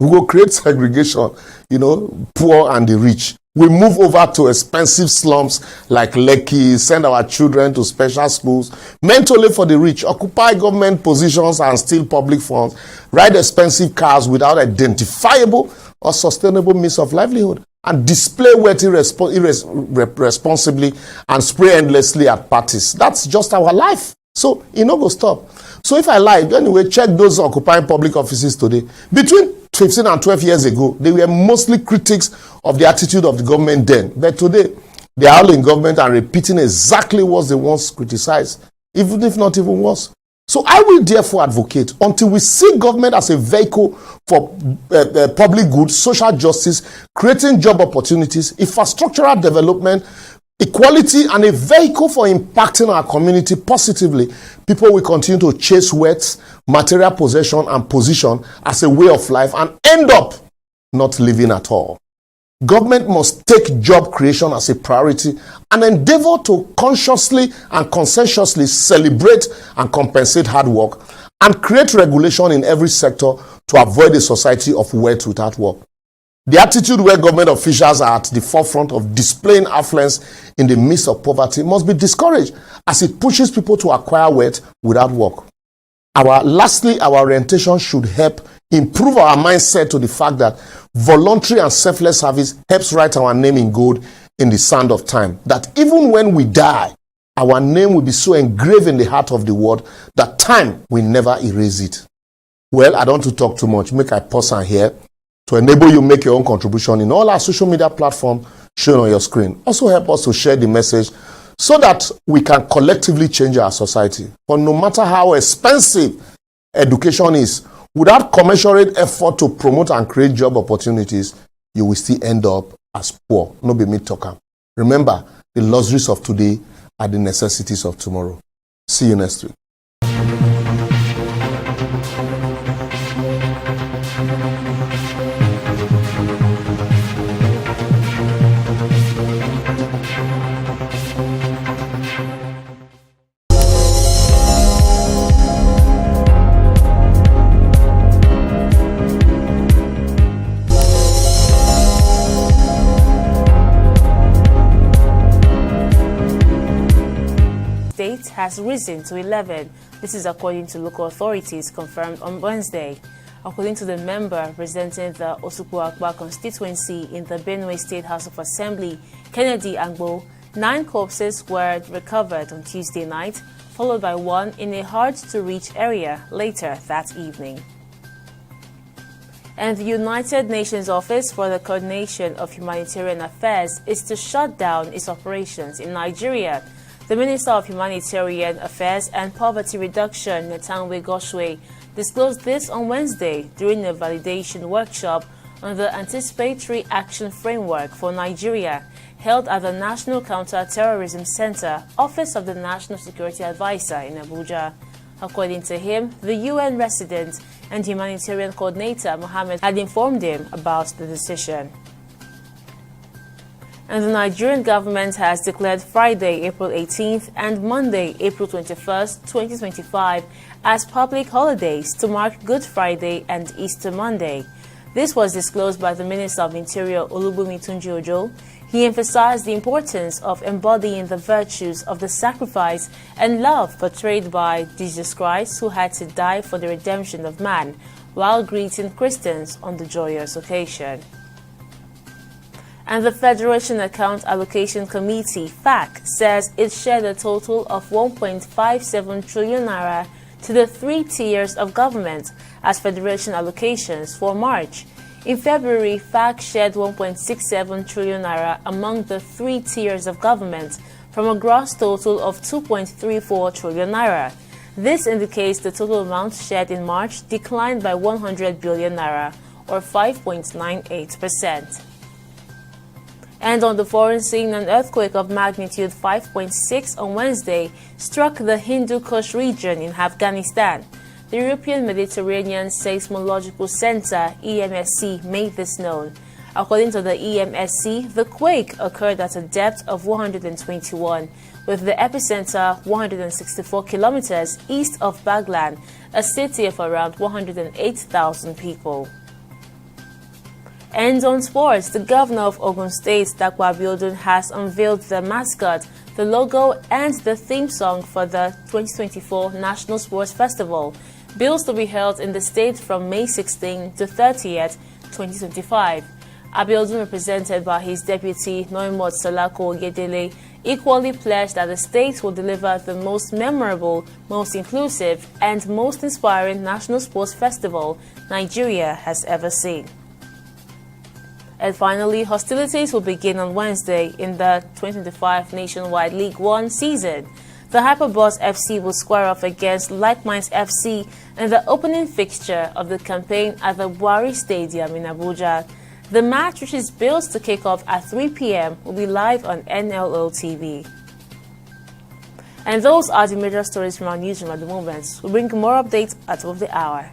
we will create segregation, poor and the rich. We move over to expensive slums like Lekki, send our children to special schools, meant only for the rich, occupy government positions and steal public funds, ride expensive cars without identifiable or sustainable means of livelihood, and display wealth irresponsibly and spray endlessly at parties. That's just our life. So it no go stop. So if I lie, anyway, check those occupying public offices today. Between 15 and 12 years ago, they were mostly critics of the attitude of the government then. But today, they are all in government and repeating exactly what they once criticized, even if not even worse. So I will therefore advocate, until we see government as a vehicle for public good, social justice, creating job opportunities, infrastructural development, equality, and a vehicle for impacting our community positively, people will continue to chase wealth, material possession, and position as a way of life and end up not living at all. Government must take job creation as a priority and endeavor to consciously and consensuously celebrate and compensate hard work and create regulation in every sector to avoid a society of wealth without work. The attitude where government officials are at the forefront of displaying affluence in the midst of poverty must be discouraged, as it pushes people to acquire wealth without work. Lastly, our orientation should help improve our mindset to the fact that voluntary and selfless service helps write our name in gold in the sand of time. That even when we die, our name will be so engraved in the heart of the world that time will never erase it. Well, I don't want to talk too much. Make I pause and here to enable you make your own contribution in all our social media platforms shown on your screen. Also help us to share the message so that we can collectively change our society. For no matter how expensive education is, without commensurate effort to promote and create job opportunities, you will still end up as poor. No be me talker. Remember, the luxuries of today are the necessities of tomorrow. See you next week. Has risen to 11. This is according to local authorities confirmed on Wednesday. According to the member representing the Osupu-Akpa constituency in the Benue State House of Assembly, Kennedy Angbo, 9 corpses were recovered on Tuesday night, followed by one in a hard-to-reach area later that evening. And the United Nations Office for the Coordination of Humanitarian Affairs is to shut down its operations in Nigeria. The Minister of Humanitarian Affairs and Poverty Reduction, Netanwe Goshwe, disclosed this on Wednesday during a validation workshop on the Anticipatory Action Framework for Nigeria, held at the National Counter-Terrorism Center, Office of the National Security Advisor in Abuja. According to him, the UN resident and humanitarian coordinator Mohammed had informed him about the decision. And the Nigerian government has declared Friday, April 18th and Monday, April 21st, 2025 as public holidays to mark Good Friday and Easter Monday. This was disclosed by the Minister of Interior Olubunmi Tunji-Ojo. He emphasized the importance of embodying the virtues of the sacrifice and love portrayed by Jesus Christ, who had to die for the redemption of man, while greeting Christians on the joyous occasion. And the Federation Account Allocation Committee, FAC, says it shared a total of 1.57 trillion naira to the 3 tiers of government as federation allocations for March. In February, FAC shared 1.67 trillion naira among the 3 tiers of government from a gross total of 2.34 trillion naira. This indicates the total amount shared in March declined by 100 billion naira, or 5.98%. And on the foreign scene, an earthquake of magnitude 5.6 on Wednesday struck the Hindu Kush region in Afghanistan. The European Mediterranean Seismological Center, EMSC, made this known. According to the EMSC, the quake occurred at a depth of 121, with the epicenter 164 kilometers east of Baglan, a city of around 108,000 people. And on sports, the governor of Ogun State, Dapo Abiodun, has unveiled the mascot, the logo, and the theme song for the 2024 National Sports Festival, bills to be held in the state from May 16 to 30th, 2025. Abiodun, represented by his deputy Noimot Salako Ogedele, equally pledged that the state will deliver the most memorable, most inclusive, and most inspiring national sports festival Nigeria has ever seen. And finally, hostilities will begin on Wednesday in the 2025 Nationwide League One season. The Hyperboss FC will square off against Like Minds FC in the opening fixture of the campaign at the Buhari Stadium in Abuja. The match, which is billed to kick off at 3 p.m., will be live on NLO TV. And those are the major stories from our newsroom at the moment. We'll bring you more updates at the top of the hour.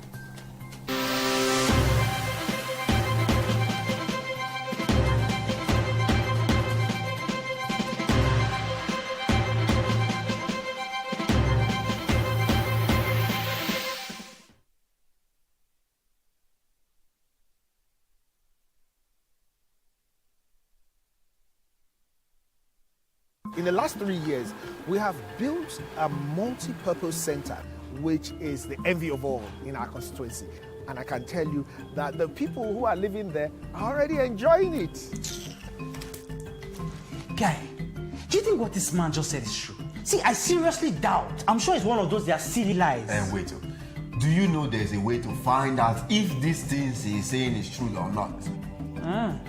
In the last 3 years, we have built a multi-purpose center, which is the envy of all in our constituency. And I can tell you that the people who are living there are already enjoying it. Guy, do you think what this man just said is true? See, I seriously doubt. I'm sure it's one of those their silly lies. And wait, do you know there's a way to find out if these things he's saying is true or not?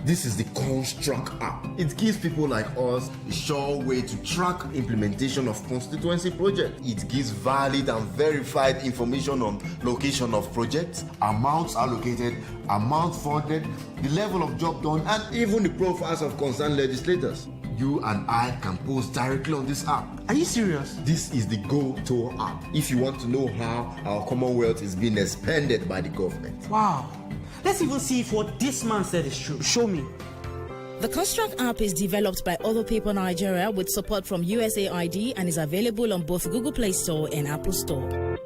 This is the Construct app. It gives people like us a sure way to track implementation of constituency projects. It gives valid and verified information on location of projects, amounts allocated, amount funded, the level of job done, and even the profiles of concerned legislators. You and I can post directly on this app. Are you serious? This is the go-to app if you want to know how our Commonwealth is being expanded by the government. Wow. Let's even see if what this man said is true. Show me. The Construct app is developed by Other People Nigeria with support from USAID and is available on both Google Play Store and Apple Store.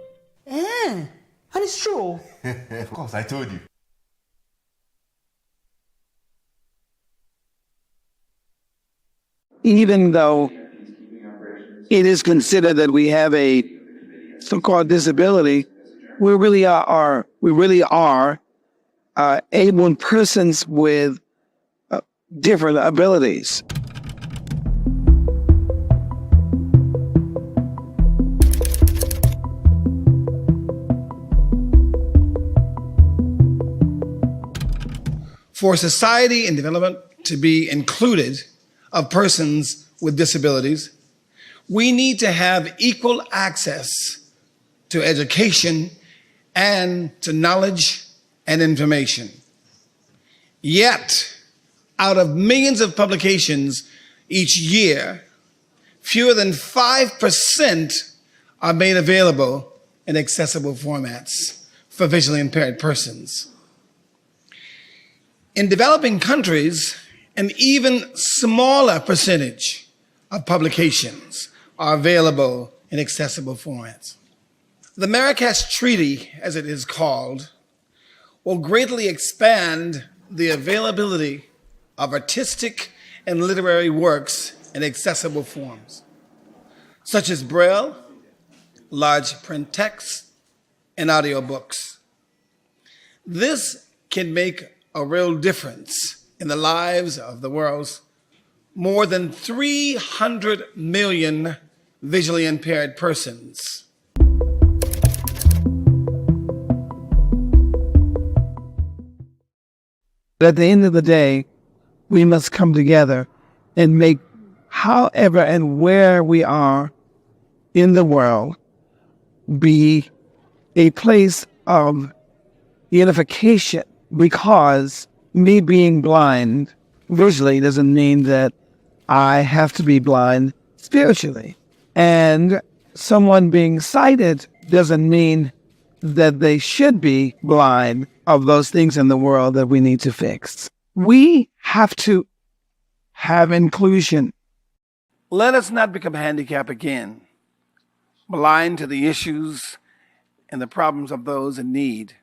And it's true. Of course, I told you. Even though it is considered that we have a so-called disability, we really are able persons with different abilities. for society and development to be included of persons with disabilities, we need to have equal access to education and to knowledge and information. Yet, out of millions of publications each year, fewer than 5% are made available in accessible formats for visually impaired persons. In developing countries, an even smaller percentage of publications are available in accessible formats. The Marrakesh Treaty, as it is called, will greatly expand the availability of artistic and literary works in accessible forms, such as Braille, large print text, and audiobooks. This can make a real difference in the lives of the world's more than 300 million visually impaired persons. At the end of the day, we must come together and make however and where we are in the world be a place of unification, because me being blind visually doesn't mean that I have to be blind spiritually. And someone being sighted doesn't mean that they should be blind of those things in the world that we need to fix. We have to have inclusion. Let us not become handicapped again, blind to the issues and the problems of those in need.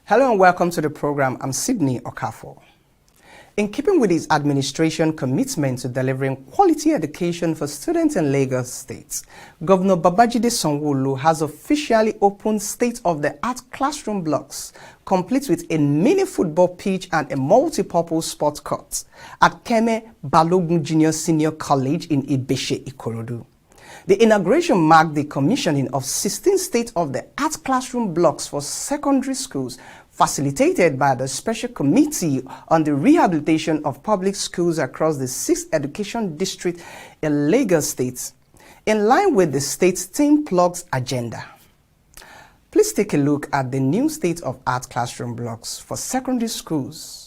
Hello and welcome to the program. I'm Sydney Okafor. In keeping with his administration commitment to delivering quality education for students in Lagos State, Governor Babajide Sanwo-Olu has officially opened state-of-the-art classroom blocks, complete with a mini football pitch and a multi-purpose sports court at Keme Balogun Junior Senior College in Ibeshe, Ikorodu. The inauguration marked the commissioning of 16 state-of-the-art classroom blocks for secondary schools, facilitated by the Special Committee on the Rehabilitation of Public Schools across the 6th Education District in Lagos State, in line with the state's Team Plugs agenda. Please take a look at the new state-of-art classroom blocks for secondary schools.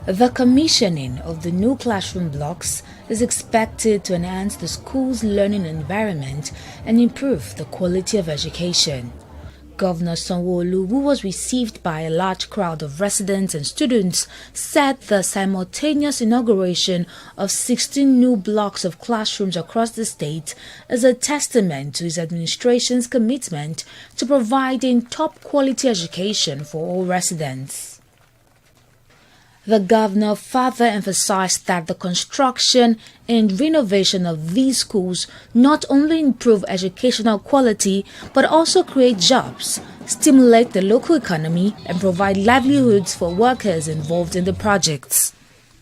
The commissioning of the new classroom blocks is expected to enhance the school's learning environment and improve the quality of education. Governor Sanwo-Olu, who was received by a large crowd of residents and students, said the simultaneous inauguration of 16 new blocks of classrooms across the state is a testament to his administration's commitment to providing top-quality education for all residents. The governor further emphasized that the construction and renovation of these schools not only improve educational quality but also create jobs, stimulate the local economy, and provide livelihoods for workers involved in the projects.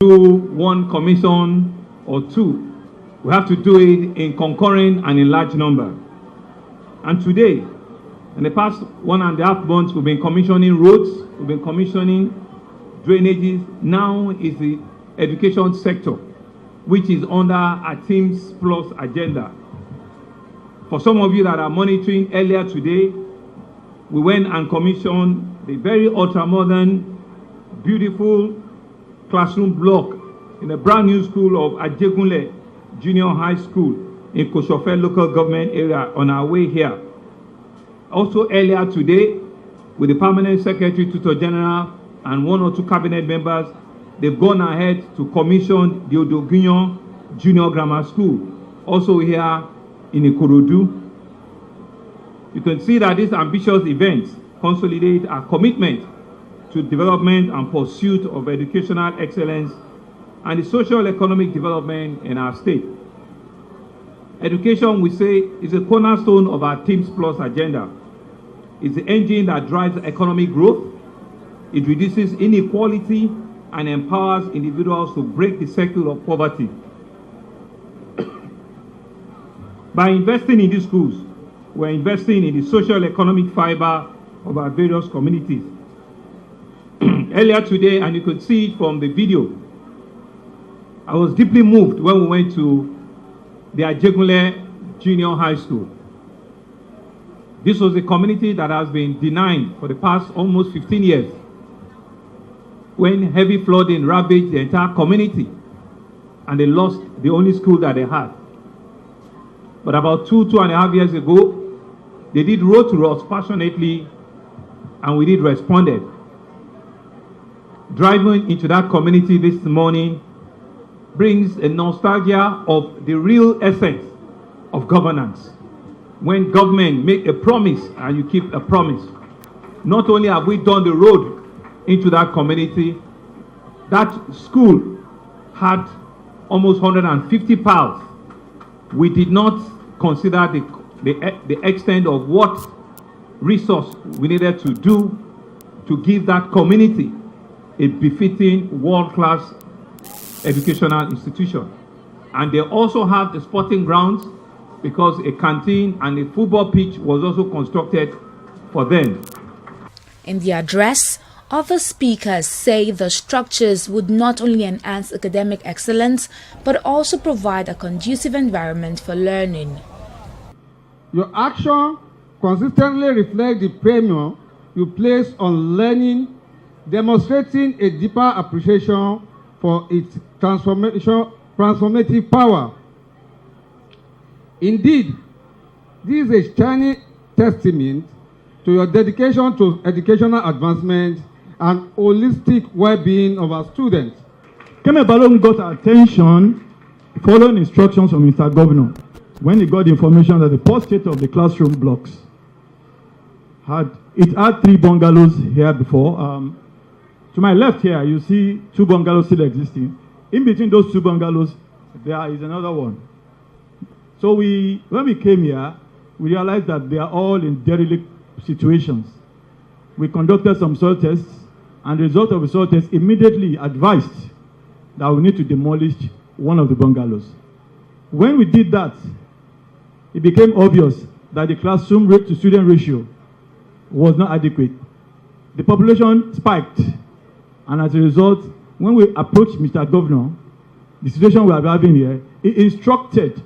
Do one commission or two, we have to do it in concurrent and in large number. And today, in the past 1.5 months, we've been commissioning roads, we've been commissioning drainages. Now is the education sector, which is under a Teams Plus agenda. For some of you that are monitoring, earlier today, we went and commissioned the very ultra-modern, beautiful classroom block in a brand new school of Ajegunle Junior High School in Koshofe local government area on our way here. Also earlier today, with the Permanent Secretary, Tutor General, and 1 or 2 cabinet members, they've gone ahead to commission the Odogunyo Junior Grammar School, also here in Ikorodu. You can see that these ambitious events consolidate our commitment to development and pursuit of educational excellence and the social economic development in our state. Education, we say, is a cornerstone of our Teams Plus agenda. It's the engine that drives economic growth. It reduces inequality and empowers individuals to break the cycle of poverty. By investing in these schools, we're investing in the social economic fiber of our various communities. Earlier today, and you could see it from the video, I was deeply moved when we went to the Ajegunle Junior High School. This was a community that has been denied for the past almost 15 years, when heavy flooding ravaged the entire community and they lost the only school that they had. But about 2.5 years ago, they did road to us passionately, and we did responded. Driving into that community this morning brings a nostalgia of the real essence of governance. When government make a promise and you keep a promise. Not only have we done the road into that community, that school had almost 150 pals. We did not consider the extent of what resource we needed to do to give that community a befitting world-class educational institution. And they also have the sporting grounds because a canteen and a football pitch was also constructed for them. In the address, other speakers say the structures would not only enhance academic excellence, but also provide a conducive environment for learning. Your action consistently reflects the premium you place on learning, demonstrating a deeper appreciation for its transformative power. Indeed, this is a shining testament to your dedication to educational advancement and holistic well-being of our students. Keme Balong got attention following instructions from Mr. Governor when he got the information that the post state of the classroom blocks had 3 bungalows here before. To my left here, you see 2 bungalows still existing. In between those 2 bungalows, there is another one. So when we came here, we realized that they are all in derelict situations. We conducted some soil tests, and the result of the soil test immediately advised that we need to demolish one of the bungalows. When we did that, it became obvious that the classroom to student ratio was not adequate. The population spiked, and as a result, when we approached Mr. Governor, the situation we are having here, he instructed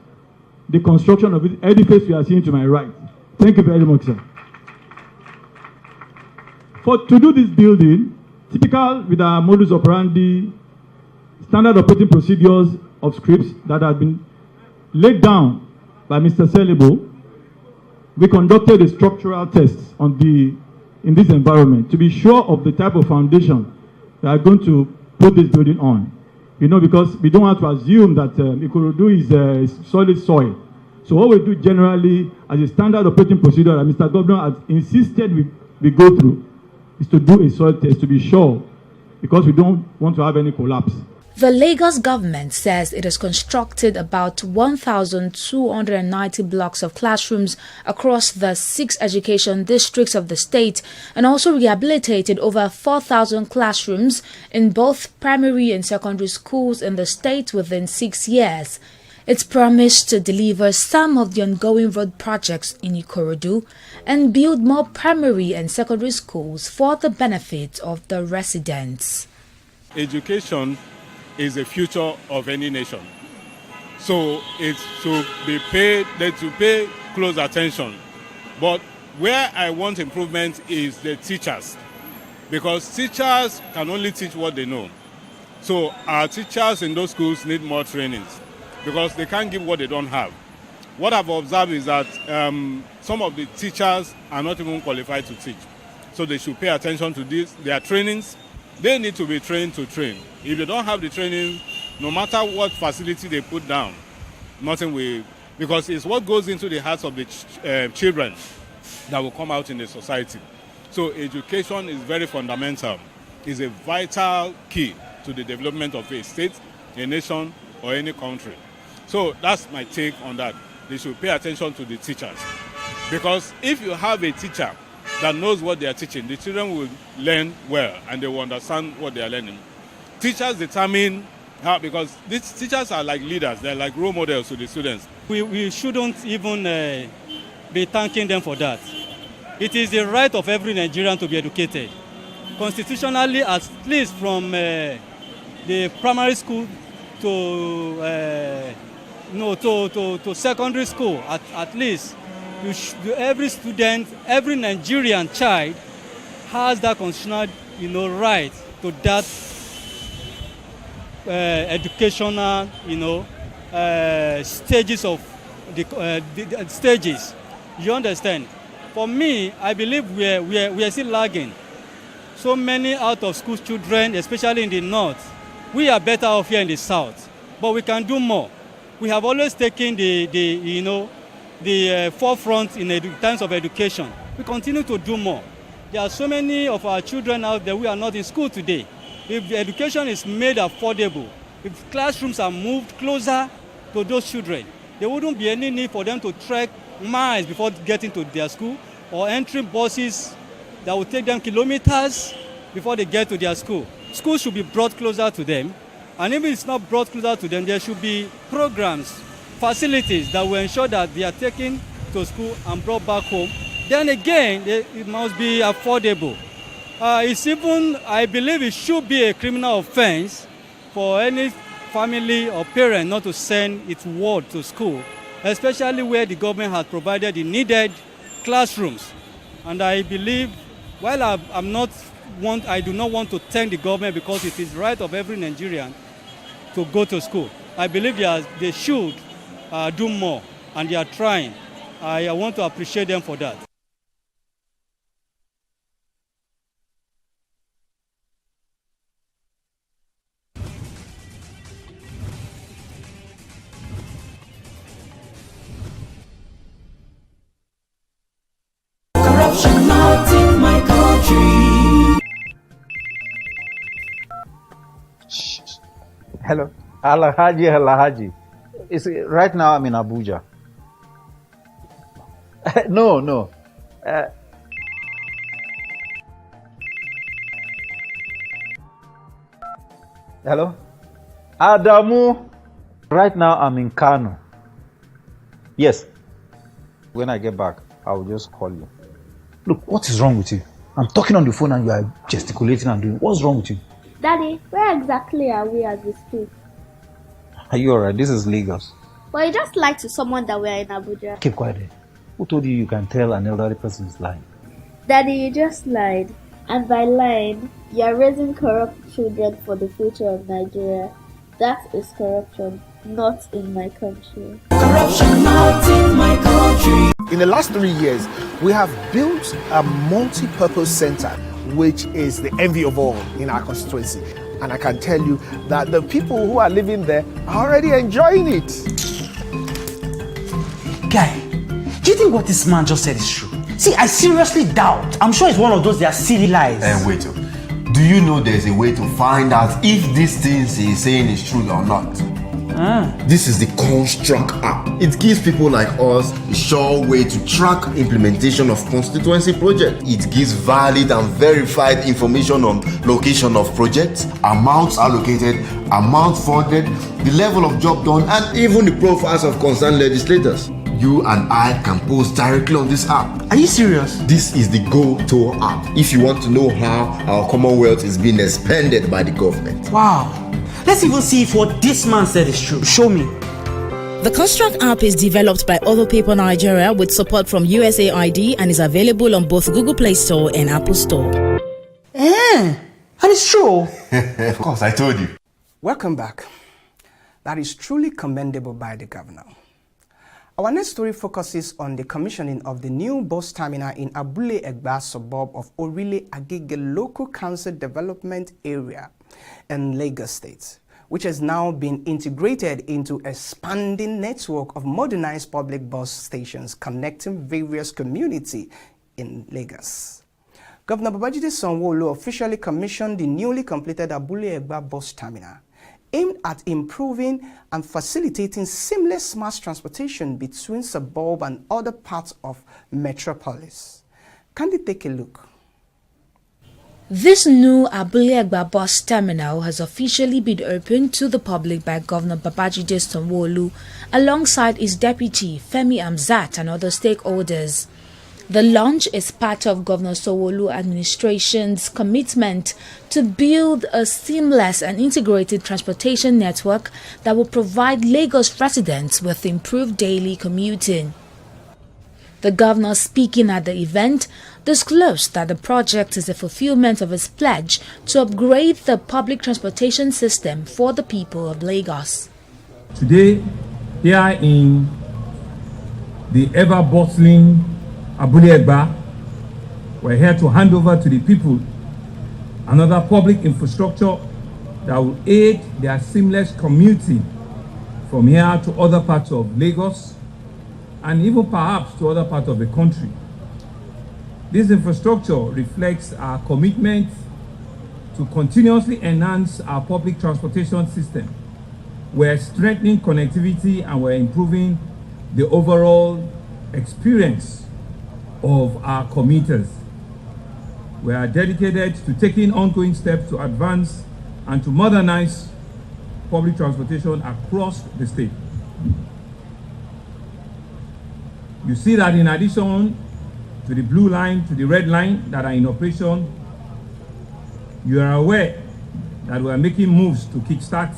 the construction of the edifice we are seeing to my right. Thank you very much, sir. To do this building, typical with our modus operandi, standard operating procedures of scripts that have been laid down by Mr. Celibo, we conducted a structural test in this environment to be sure of the type of foundation we are going to put this building on. Because we don't want to assume that Ikorodu is solid soil. So what we do generally as a standard operating procedure that Mr. Governor has insisted we go through is to do a soil test to be sure, because we don't want to have any collapse. The Lagos government says it has constructed about 1,290 blocks of classrooms across the 6 education districts of the state, and also rehabilitated over 4,000 classrooms in both primary and secondary schools in the state within 6 years. It's promised to deliver some of the ongoing road projects in Ikorodu and build more primary and secondary schools for the benefit of the residents. Education is the future of any nation. So it's to pay close attention. But where I want improvement is the teachers, because teachers can only teach what they know. So our teachers in those schools need more trainings, because they can't give what they don't have. What I've observed is that some of the teachers are not even qualified to teach. So they should pay attention to this. Their trainings, they need to be trained to train. If they don't have the training, no matter what facility they put down, nothing will, because it's what goes into the hearts of the children that will come out in the society. So education is very fundamental. It's a vital key to the development of a state, a nation, or any country. So that's my take on that. They should pay attention to the teachers. Because if you have a teacher that knows what they are teaching, the children will learn well and they will understand what they are learning. Teachers determine how, because these teachers are like leaders, they're like role models to the students. We shouldn't even be thanking them for that. It is the right of every Nigerian to be educated. Constitutionally, at least from the primary school to secondary school, at least, every student, every Nigerian child has that constitutional, right to that educational, stages of the stages. You understand? For me, I believe we are still lagging. So many out-of-school children, especially in the north, we are better off here in the south, but we can do more. We have always taken the forefront in terms of education. We continue to do more. There are so many of our children out there who are not in school today. If the education is made affordable, if classrooms are moved closer to those children, there wouldn't be any need for them to trek miles before getting to their school or entering buses that will take them kilometers before they get to their school. Schools should be brought closer to them, and if it's not brought closer to them, there should be programs, facilities that will ensure that they are taken to school and brought back home. Then again, it must be affordable. It's even, I believe it should be a criminal offense for any family or parent not to send its ward to school, especially where the government has provided the needed classrooms. And I believe, while I do not want to thank the government because it is right of every Nigerian to go to school. I believe they should do more, and they are trying. I want to appreciate them for that. Corruption not in my country. Hello. Alahaji. Right now I'm in Abuja. No. Hello? Adamu. Right now I'm in Kano. Yes. When I get back, I will just call you. Look, what is wrong with you? I'm talking on the phone and you are gesticulating and doing. What's wrong with you? Daddy, where exactly are we as we speak? Are you alright? This is Lagos. Well, you just lied to someone that we are in Abuja. Keep quiet. Who told you can tell an elderly person is lying? Daddy, you just lied. And by lying, you are raising corrupt children for the future of Nigeria. That is corruption, not in my country. Corruption not in my country. In the last 3 years, we have built a multi-purpose center, which is the envy of all in our constituency. And I can tell you that the people who are living there are already enjoying it. Guy, do you think what this man just said is true? See, I seriously doubt. I'm sure it's one of those their silly lies. Wait, do you know there's a way to find out if these things he's saying is true or not? This is the Construct app. It gives people like us a sure way to track implementation of constituency projects. It gives valid and verified information on location of projects, amounts allocated, amount funded, the level of job done, and even the profiles of concerned legislators. You and I can post directly on this app. Are you serious? This is the go-to app if you want to know how our Commonwealth is being expanded by the government. Wow. Let's even see if what this man said is true. Show me. The Construct app is developed by Other People Nigeria with support from USAID and is available on both Google Play Store and Apple Store. And it's true. Of course, I told you. Welcome back. That is truly commendable by the governor. Our next story focuses on the commissioning of the new bus terminal in Abule Egba suburb of Orile Agege Local Council Development Area in Lagos State, which has now been integrated into a expanding network of modernized public bus stations connecting various communities in Lagos. Governor Babajide Sanwo-Olu officially commissioned the newly completed Abule Egba bus terminal, aimed at improving and facilitating seamless mass transportation between suburb and other parts of metropolis. Can we take a look? This new Abule Egba bus terminal has officially been opened to the public by Governor Babajide Sanwo-Olu alongside his deputy Femi Amzat and other stakeholders. The launch is part of Governor Sanwo-Olu administration's commitment to build a seamless and integrated transportation network that will provide Lagos residents with improved daily commuting. The governor, speaking at the event, disclosed that the project is a fulfillment of his pledge to upgrade the public transportation system for the people of Lagos. Today, here in the ever-bustling Abule Egba, we're here to hand over to the people another public infrastructure that will aid their seamless commuting from here to other parts of Lagos and even perhaps to other parts of the country. This infrastructure reflects our commitment to continuously enhance our public transportation system. We're strengthening connectivity and we're improving the overall experience of our commuters. We are dedicated to taking ongoing steps to advance and to modernize public transportation across the state. You see that in addition to the blue line, to the red line that are in operation, you are aware that we are making moves to kickstart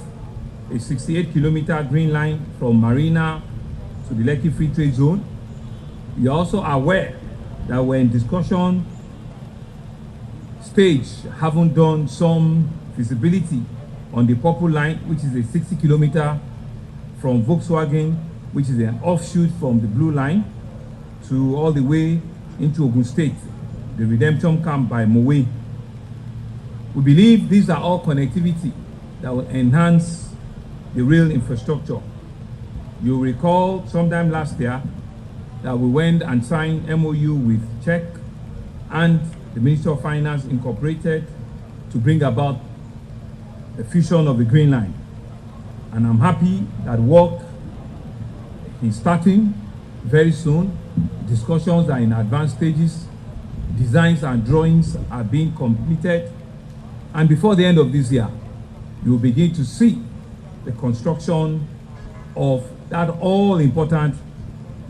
a 68-kilometer green line from Marina to the Lekki Free Trade Zone. You are also aware that we're in discussion stage, haven't done some feasibility on the purple line, which is a 60-kilometer from Volkswagen, which is an offshoot from the blue line, to all the way into Ogun State, the redemption camp by Mowe. We believe these are all connectivity that will enhance the rail infrastructure. You'll recall sometime last year that we went and signed MOU with Czech and the Ministry of Finance Incorporated to bring about the fusion of the Green Line. And I'm happy that work is starting very soon. Discussions are in advanced stages. Designs and drawings are being completed. And before the end of this year, you will begin to see the construction of that all-important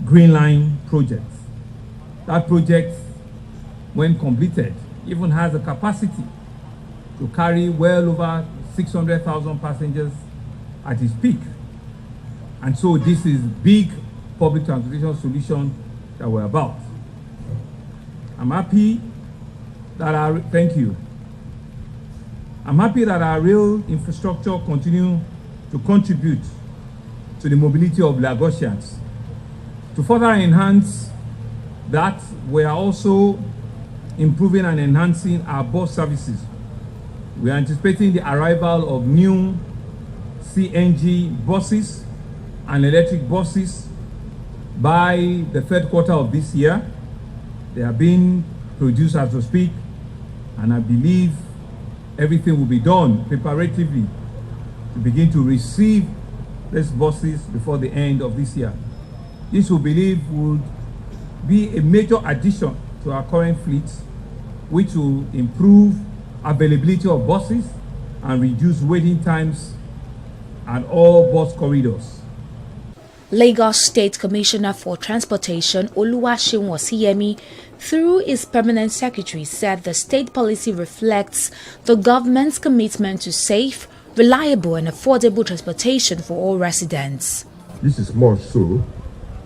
Green Line project. That project, when completed, even has the capacity to carry well over 600,000 passengers at its peak. And so this is big public transportation solution that we're about. I'm happy that thank you. I'm happy that our rail infrastructure continue to contribute to the mobility of Lagosians. To further enhance that, we are also improving and enhancing our bus services. We are anticipating the arrival of new CNG buses and electric buses by the third quarter of this year. They are being produced as we speak, and I believe everything will be done preparatively to begin to receive these buses before the end of this year. This, we believe, would be a major addition to our current fleets, which will improve availability of buses and reduce waiting times at all bus corridors. Lagos State Commissioner for Transportation Oluwaseun Osiyemi, through his permanent secretary, said the state policy reflects the government's commitment to safe, reliable and affordable transportation for all residents. This is more so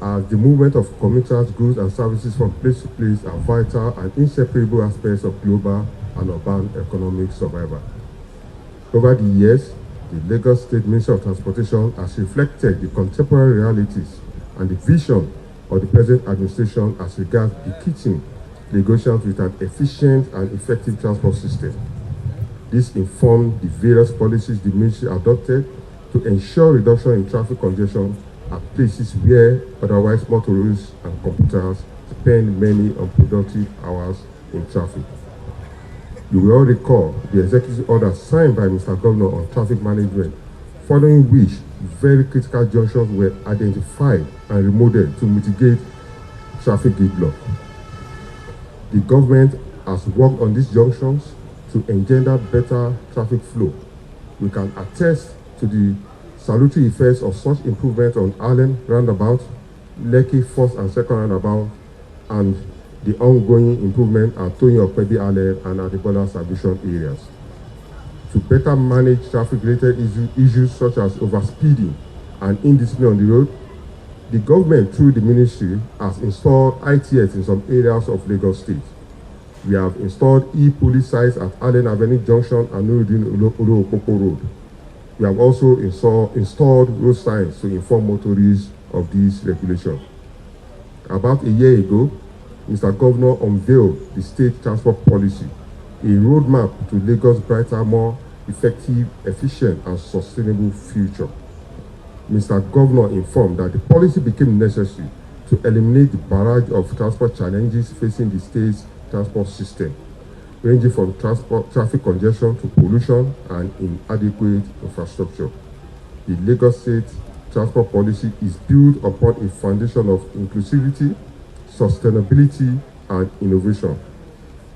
as the movement of commuters, goods and services from place to place are vital and inseparable aspects of global and urban economic survival. Over the years, the Lagos State Ministry of Transportation has reflected the contemporary realities and the vision of the present administration as regards equipping Lagosians with an efficient and effective transport system. This informed the various policies the ministry adopted to ensure reduction in traffic congestion at places where otherwise motorists and computers spend many unproductive hours in traffic. You will all recall the executive order signed by Mr. Governor on traffic management, following which very critical junctions were identified and remodeled to mitigate traffic gridlock. The government has worked on these junctions to engender better traffic flow. We can attest to the salutary effects of such improvement on Allen roundabout, Lekki first and second roundabout, and the ongoing improvement at Tony Okpebi Allen and at the border subdivision areas. To better manage traffic-related issues such as overspeeding and indiscipline on the road, the government, through the ministry, has installed ITS in some areas of Lagos State. We have installed e-police sites at Allen Avenue Junction and Nuruddin Olookoko Road. We have also installed road signs to inform motorists of these regulations. About a year ago, Mr. Governor unveiled the state transport policy, a roadmap to Lagos' brighter, more effective, efficient, and sustainable future. Mr. Governor informed that the policy became necessary to eliminate the barrage of transport challenges facing the state's transport system, ranging from traffic congestion to pollution and inadequate infrastructure. The Lagos State transport policy is built upon a foundation of inclusivity, sustainability, and innovation.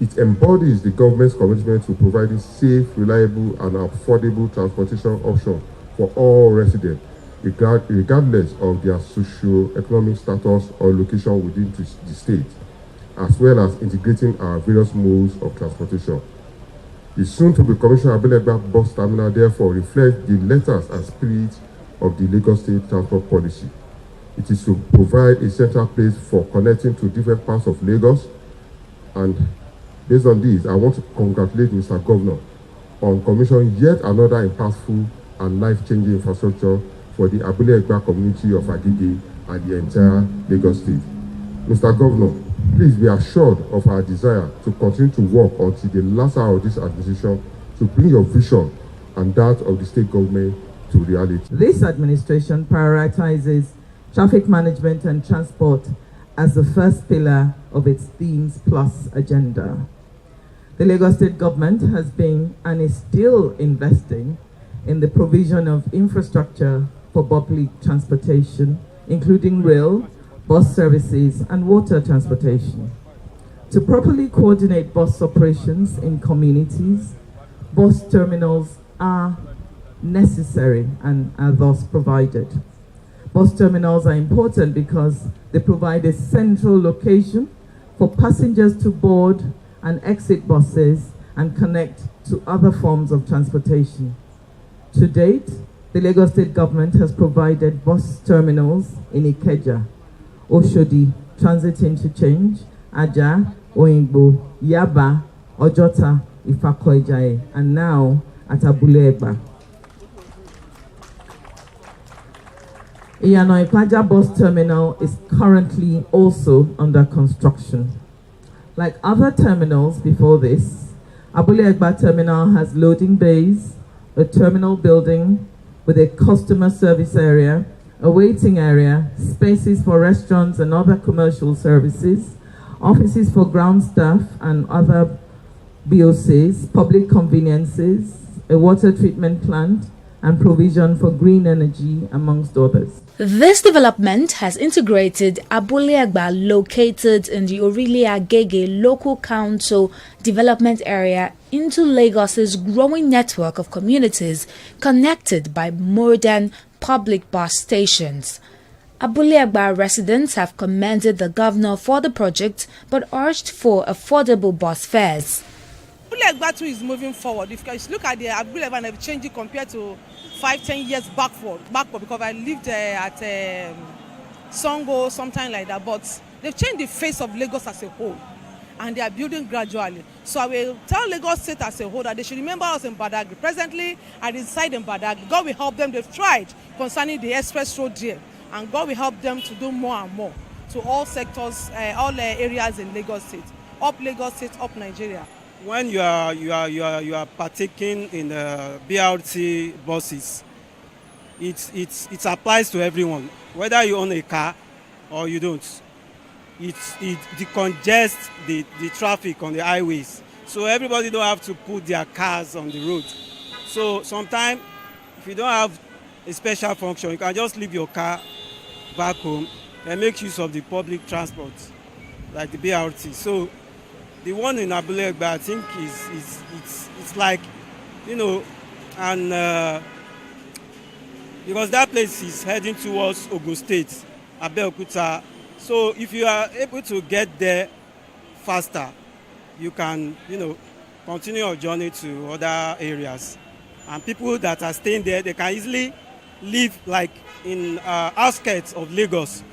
It embodies the government's commitment to providing safe, reliable, and affordable transportation options for all residents, regardless of their socio-economic status or location within the state, as well as integrating our various modes of transportation. The soon-to-be commissioned Abelegba bus terminal therefore reflects the letters and spirit of the Lagos State transport policy. It is to provide a central place for connecting to different parts of Lagos, and based on this, I want to congratulate Mr. Governor on commissioning yet another impactful and life-changing infrastructure for the Abelegba community of Agege and the entire Lagos State. Mr. Governor, please be assured of our desire to continue to work until the last hour of this administration to bring your vision and that of the state government to reality. This administration prioritizes traffic management and transport as the first pillar of its Themes Plus agenda. The Lagos State government has been and is still investing in the provision of infrastructure for public transportation, including rail, bus services, and water transportation. To properly coordinate bus operations in communities, bus terminals are necessary and are thus provided. Bus terminals are important because they provide a central location for passengers to board and exit buses and connect to other forms of transportation. To date, the Lagos State government has provided bus terminals in Ikeja, Oshodi Transit Interchange, Aja, Oyingbo, Yaba, Ojota, Ifakoijaye, and now at Abule-Egba. Iyano Ipaja bus terminal is currently also under construction. Like other terminals before this, Abule-Egba terminal has loading bays, a terminal building with a customer service area, a waiting area, spaces for restaurants and other commercial services, offices for ground staff and other BOCs, public conveniences, a water treatment plant, and provision for green energy, amongst others. This development has integrated Abule-Egba, located in the Orile-Agege Local Council Development Area, into Lagos's growing network of communities connected by modern public bus stations. Abule-Egba residents have commended the governor for the project but urged for affordable bus fares. Abule-Egba too is moving forward. If you look at the Abule-Egba, they've changed it compared to 5-10 years backward, because I lived at Songo, something like that. But they've changed the face of Lagos as a whole, and they are building gradually. So I will tell Lagos State as a whole that they should remember us in Badagry. Presently, I reside in Badagry. God will help them. They've tried concerning the express road there, and God will help them to do more and more to all sectors, all areas in Lagos State. Up Lagos State, up Nigeria. when you are partaking in BRT buses, it applies to everyone, whether you own a car or you don't. It decongest the traffic on the highways, so everybody don't have to put their cars on the road. So sometimes, if you don't have a special function, you can just leave your car back home and make use of the public transport, like the BRT. So the one in Abulegba, I think, it's like, you know, and because that place is heading towards Ogun State, Abeokuta. So if you are able to get there faster, you can, you know, continue your journey to other areas. And people that are staying there, they can easily live like in outskirts of Lagos,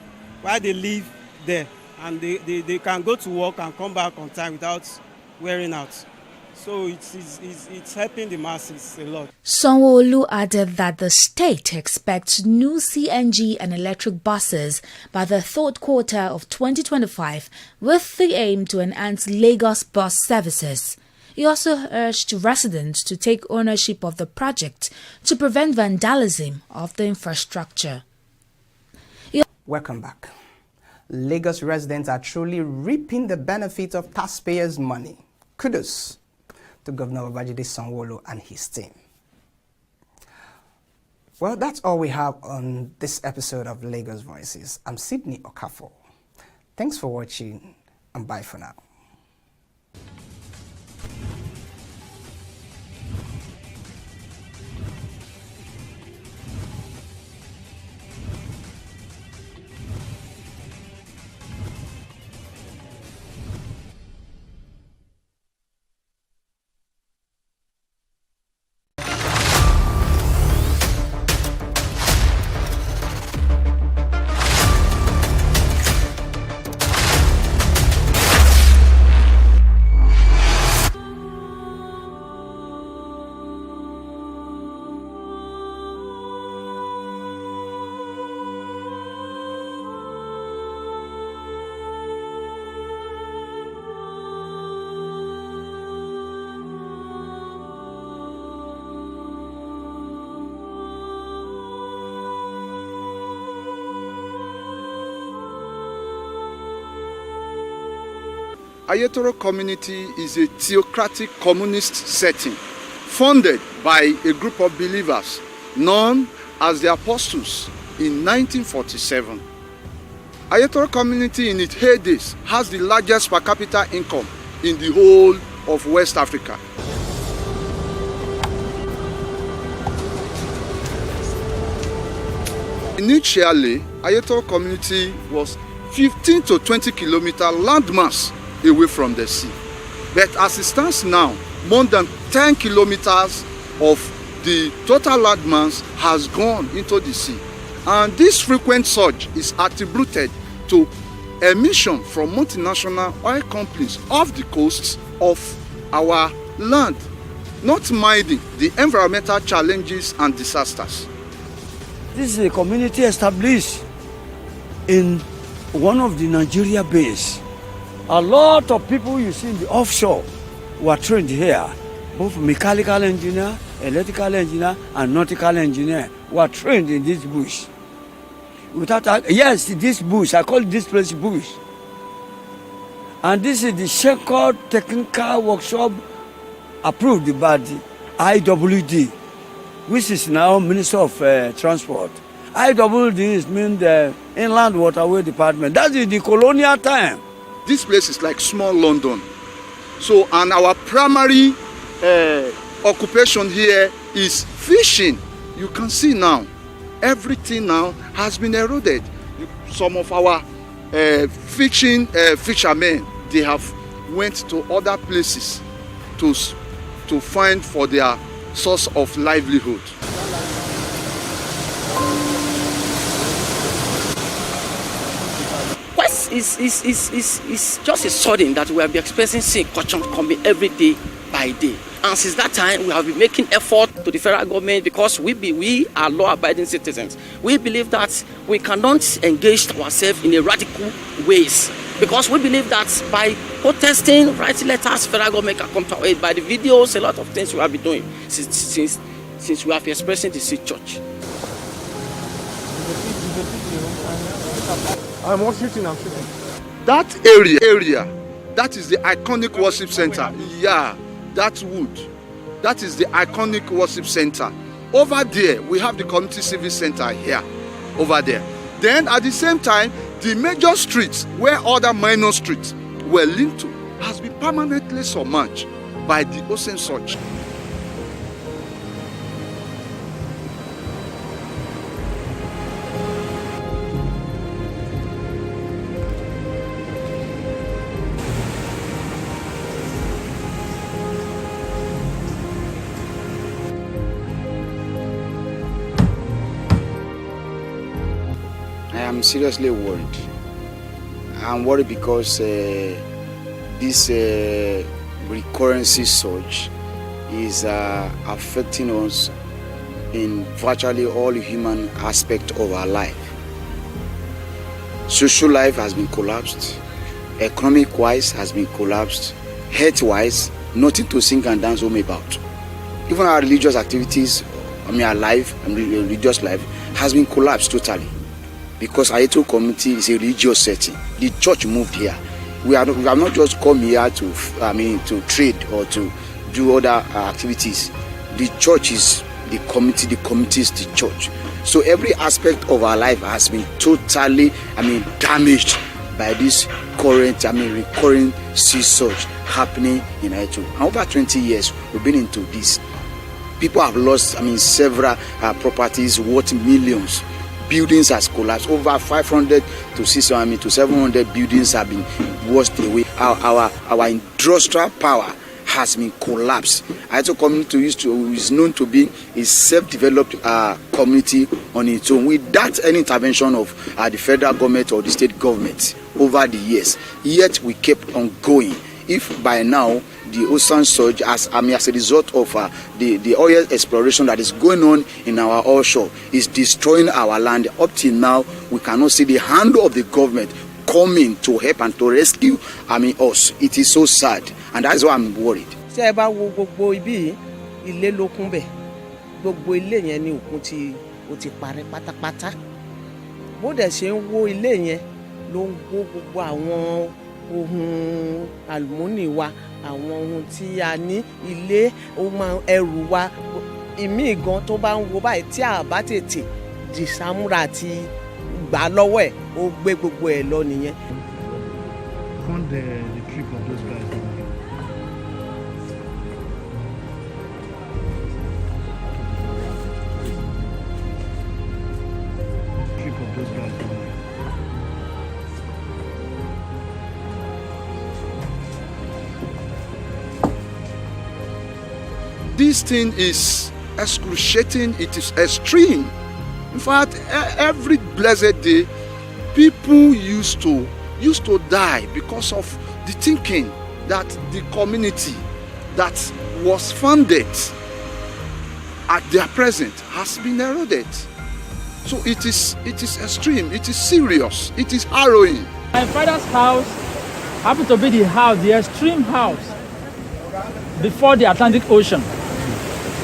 while they live there, and they can go to work and come back on time without wearing out. So it's helping the masses a lot. Sanwo-Olu added that the state expects new CNG and electric buses by the third quarter of 2025 with the aim to enhance Lagos bus services. He also urged residents to take ownership of the project to prevent vandalism of the infrastructure. Welcome back. Lagos residents are truly reaping the benefits of taxpayers' money. Kudos to Governor Babajide Sanwo-Olu and his team. Well, that's all we have on this episode of Lagos Voices. I'm Sydney Okafor. Thanks for watching, and bye for now. Ayetoro community is a theocratic communist setting funded by a group of believers known as the Apostles in 1947. Ayetoro community in its heydays has the largest per capita income in the whole of West Africa. Initially, Ayetoro community was 15 to 20 kilometer landmass away from the sea. But as it stands now, more than 10 kilometers of the total landmass has gone into the sea. And this frequent surge is attributed to emission from multinational oil companies off the coasts of our land, not minding the environmental challenges and disasters. This is a community established in one of the Nigeria bays. A lot of people you see in the offshore were trained here, both mechanical engineer, electrical engineer, and nautical engineer were trained in this bush. Yes, this bush, I call this place bush. And this is the Shepherd Technical Workshop approved by the IWD, which is now Minister of Transport. IWD means the Inland Waterway Department. That is the colonial time. This place is like small London. So, and our primary occupation here is fishing. You can see now, everything now has been eroded. Some of our fishermen, they have went to other places to find for their source of livelihood. It's just a sudden that we have been experiencing sea culture coming every day by day. And since that time, we have been making effort to the federal government because we are law-abiding citizens. We believe that we cannot engage ourselves in a radical ways Because we believe that by protesting, writing letters, federal government can come to our aid. By the videos, a lot of things we have been doing since we have expressing the seed church. I'm shooting. That area, that is the iconic worship center. Yeah, that wood. That is the iconic worship center. Over there, we have the community service center here, over there. Then at the same time, the major streets where other minor streets were linked to has been permanently submerged by the ocean surge. I'm seriously worried. I'm worried because this recurrency surge is affecting us in virtually all human aspects of our life. Social life has been collapsed, economic-wise has been collapsed, health-wise, nothing to sing and dance home about. Even our religious activities, our life, religious life, has been collapsed totally. Because Ayeto community is a religious setting. The church moved here. We have not just come here to trade or to do other activities. The church is the community is the church. So every aspect of our life has been totally, damaged by this current, recurring sea surge happening in Ayeto. And over 20 years, we've been into this. People have lost, several properties worth millions. Buildings has collapsed. Over 500 to 600 to 700 buildings have been washed away. Our industrial power has been collapsed. Ayeto community is known to be a self-developed community on its own, without any intervention of the federal government or the state government over the years. Yet we kept on going. If by now the ocean surge, as a result of the oil exploration that is going on in our offshore, is destroying our land. Up till now, we cannot see the hand of the government coming to help and to rescue us. It is so sad, and that's why I'm worried. Ṣé ẹ bá wo gbogbo ibi ilé ló kún bẹ̀, gbogbo ilé yẹn ni òkun ti parẹ́ pátápátá. Bó dẹ̀ ṣe ń wó ilé yẹn ló ń wó gbogbo àwọn ohun àlùmọ́nì wa, àwọn ohun tí a ní ilé, ohun ẹrù wa, ìmí gan tó bá ń wo báyìí tí a bá tètè dìsámúra àti gbà lọ́wọ́ ẹ̀, ó gbé gbogbo ẹ̀ lọ nìyẹn. Fund the trip of those guys. Trip of those guys. This thing is excruciating, it is extreme. In fact, every blessed day, people used to die because of the thinking that the community that was founded at their present has been eroded. So it is extreme, it is serious, it is harrowing. My father's house happened to be the extreme house before the Atlantic Ocean.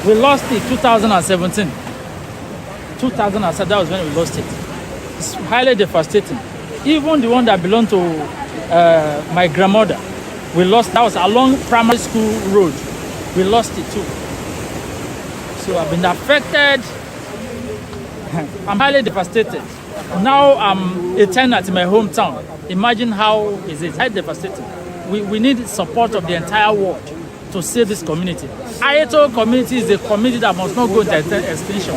We lost it 2017. 2007, that was when we lost it. It's highly devastating. Even the one that belonged to my grandmother, we lost. That was along primary school road. We lost it too. So I've been affected. I'm highly devastated. Now I'm a tenant in my hometown. Imagine how is it? Highly devastating. We need the support of the entire world to save this community. Ayeto community is a community that must not go into extinction.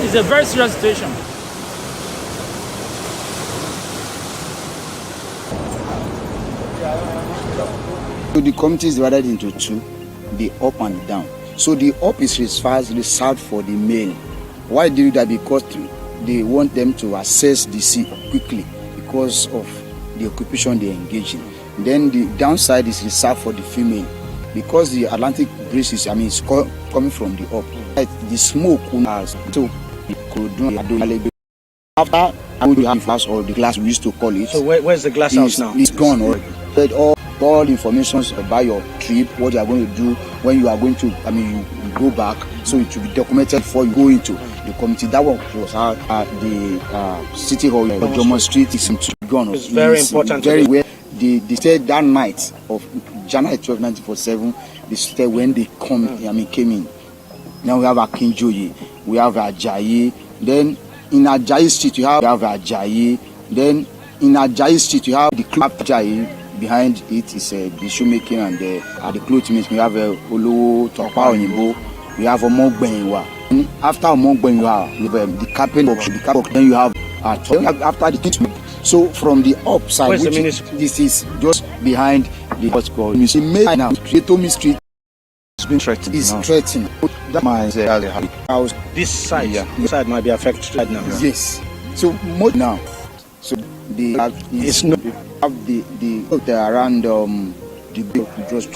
It's a very serious situation. So the community is divided into two, the up and the down. So the up is reserved for the male. Why do you do that? Because they want them to access the sea quickly because of the occupation they engage in. Then the downside is reserved for the female because the Atlantic breeze is coming from the up. The smoke has to after And we have glass or the glass we used to call it. So where's the glass house now? It's gone already. But all information about your trip, what you are going to do, when you are going to, you go back, so it will be documented before you go into the community. That one was the city hall, German Street is gone. It's very important. Very well. They said that night of January 12, 1947, they said when they came in. Now we have Akinjoye, we have Ajayi. Then in Ajayi Street you have Ajayi. Then in Ajayi Street you have the club Ajayi. Behind it is the shoemaking and the clothing. We have Olowo Topa Oyinbo. We have Omogbenwa. And after Omogbenwa, we have the carpet. Then you have after the treatment. So from the upside, this is just behind the what's called you see now. Tomi Street has been threatened. Is threatened. That house. This side, this side might be affected right now. Yes. So more now. So it's not have the around the just.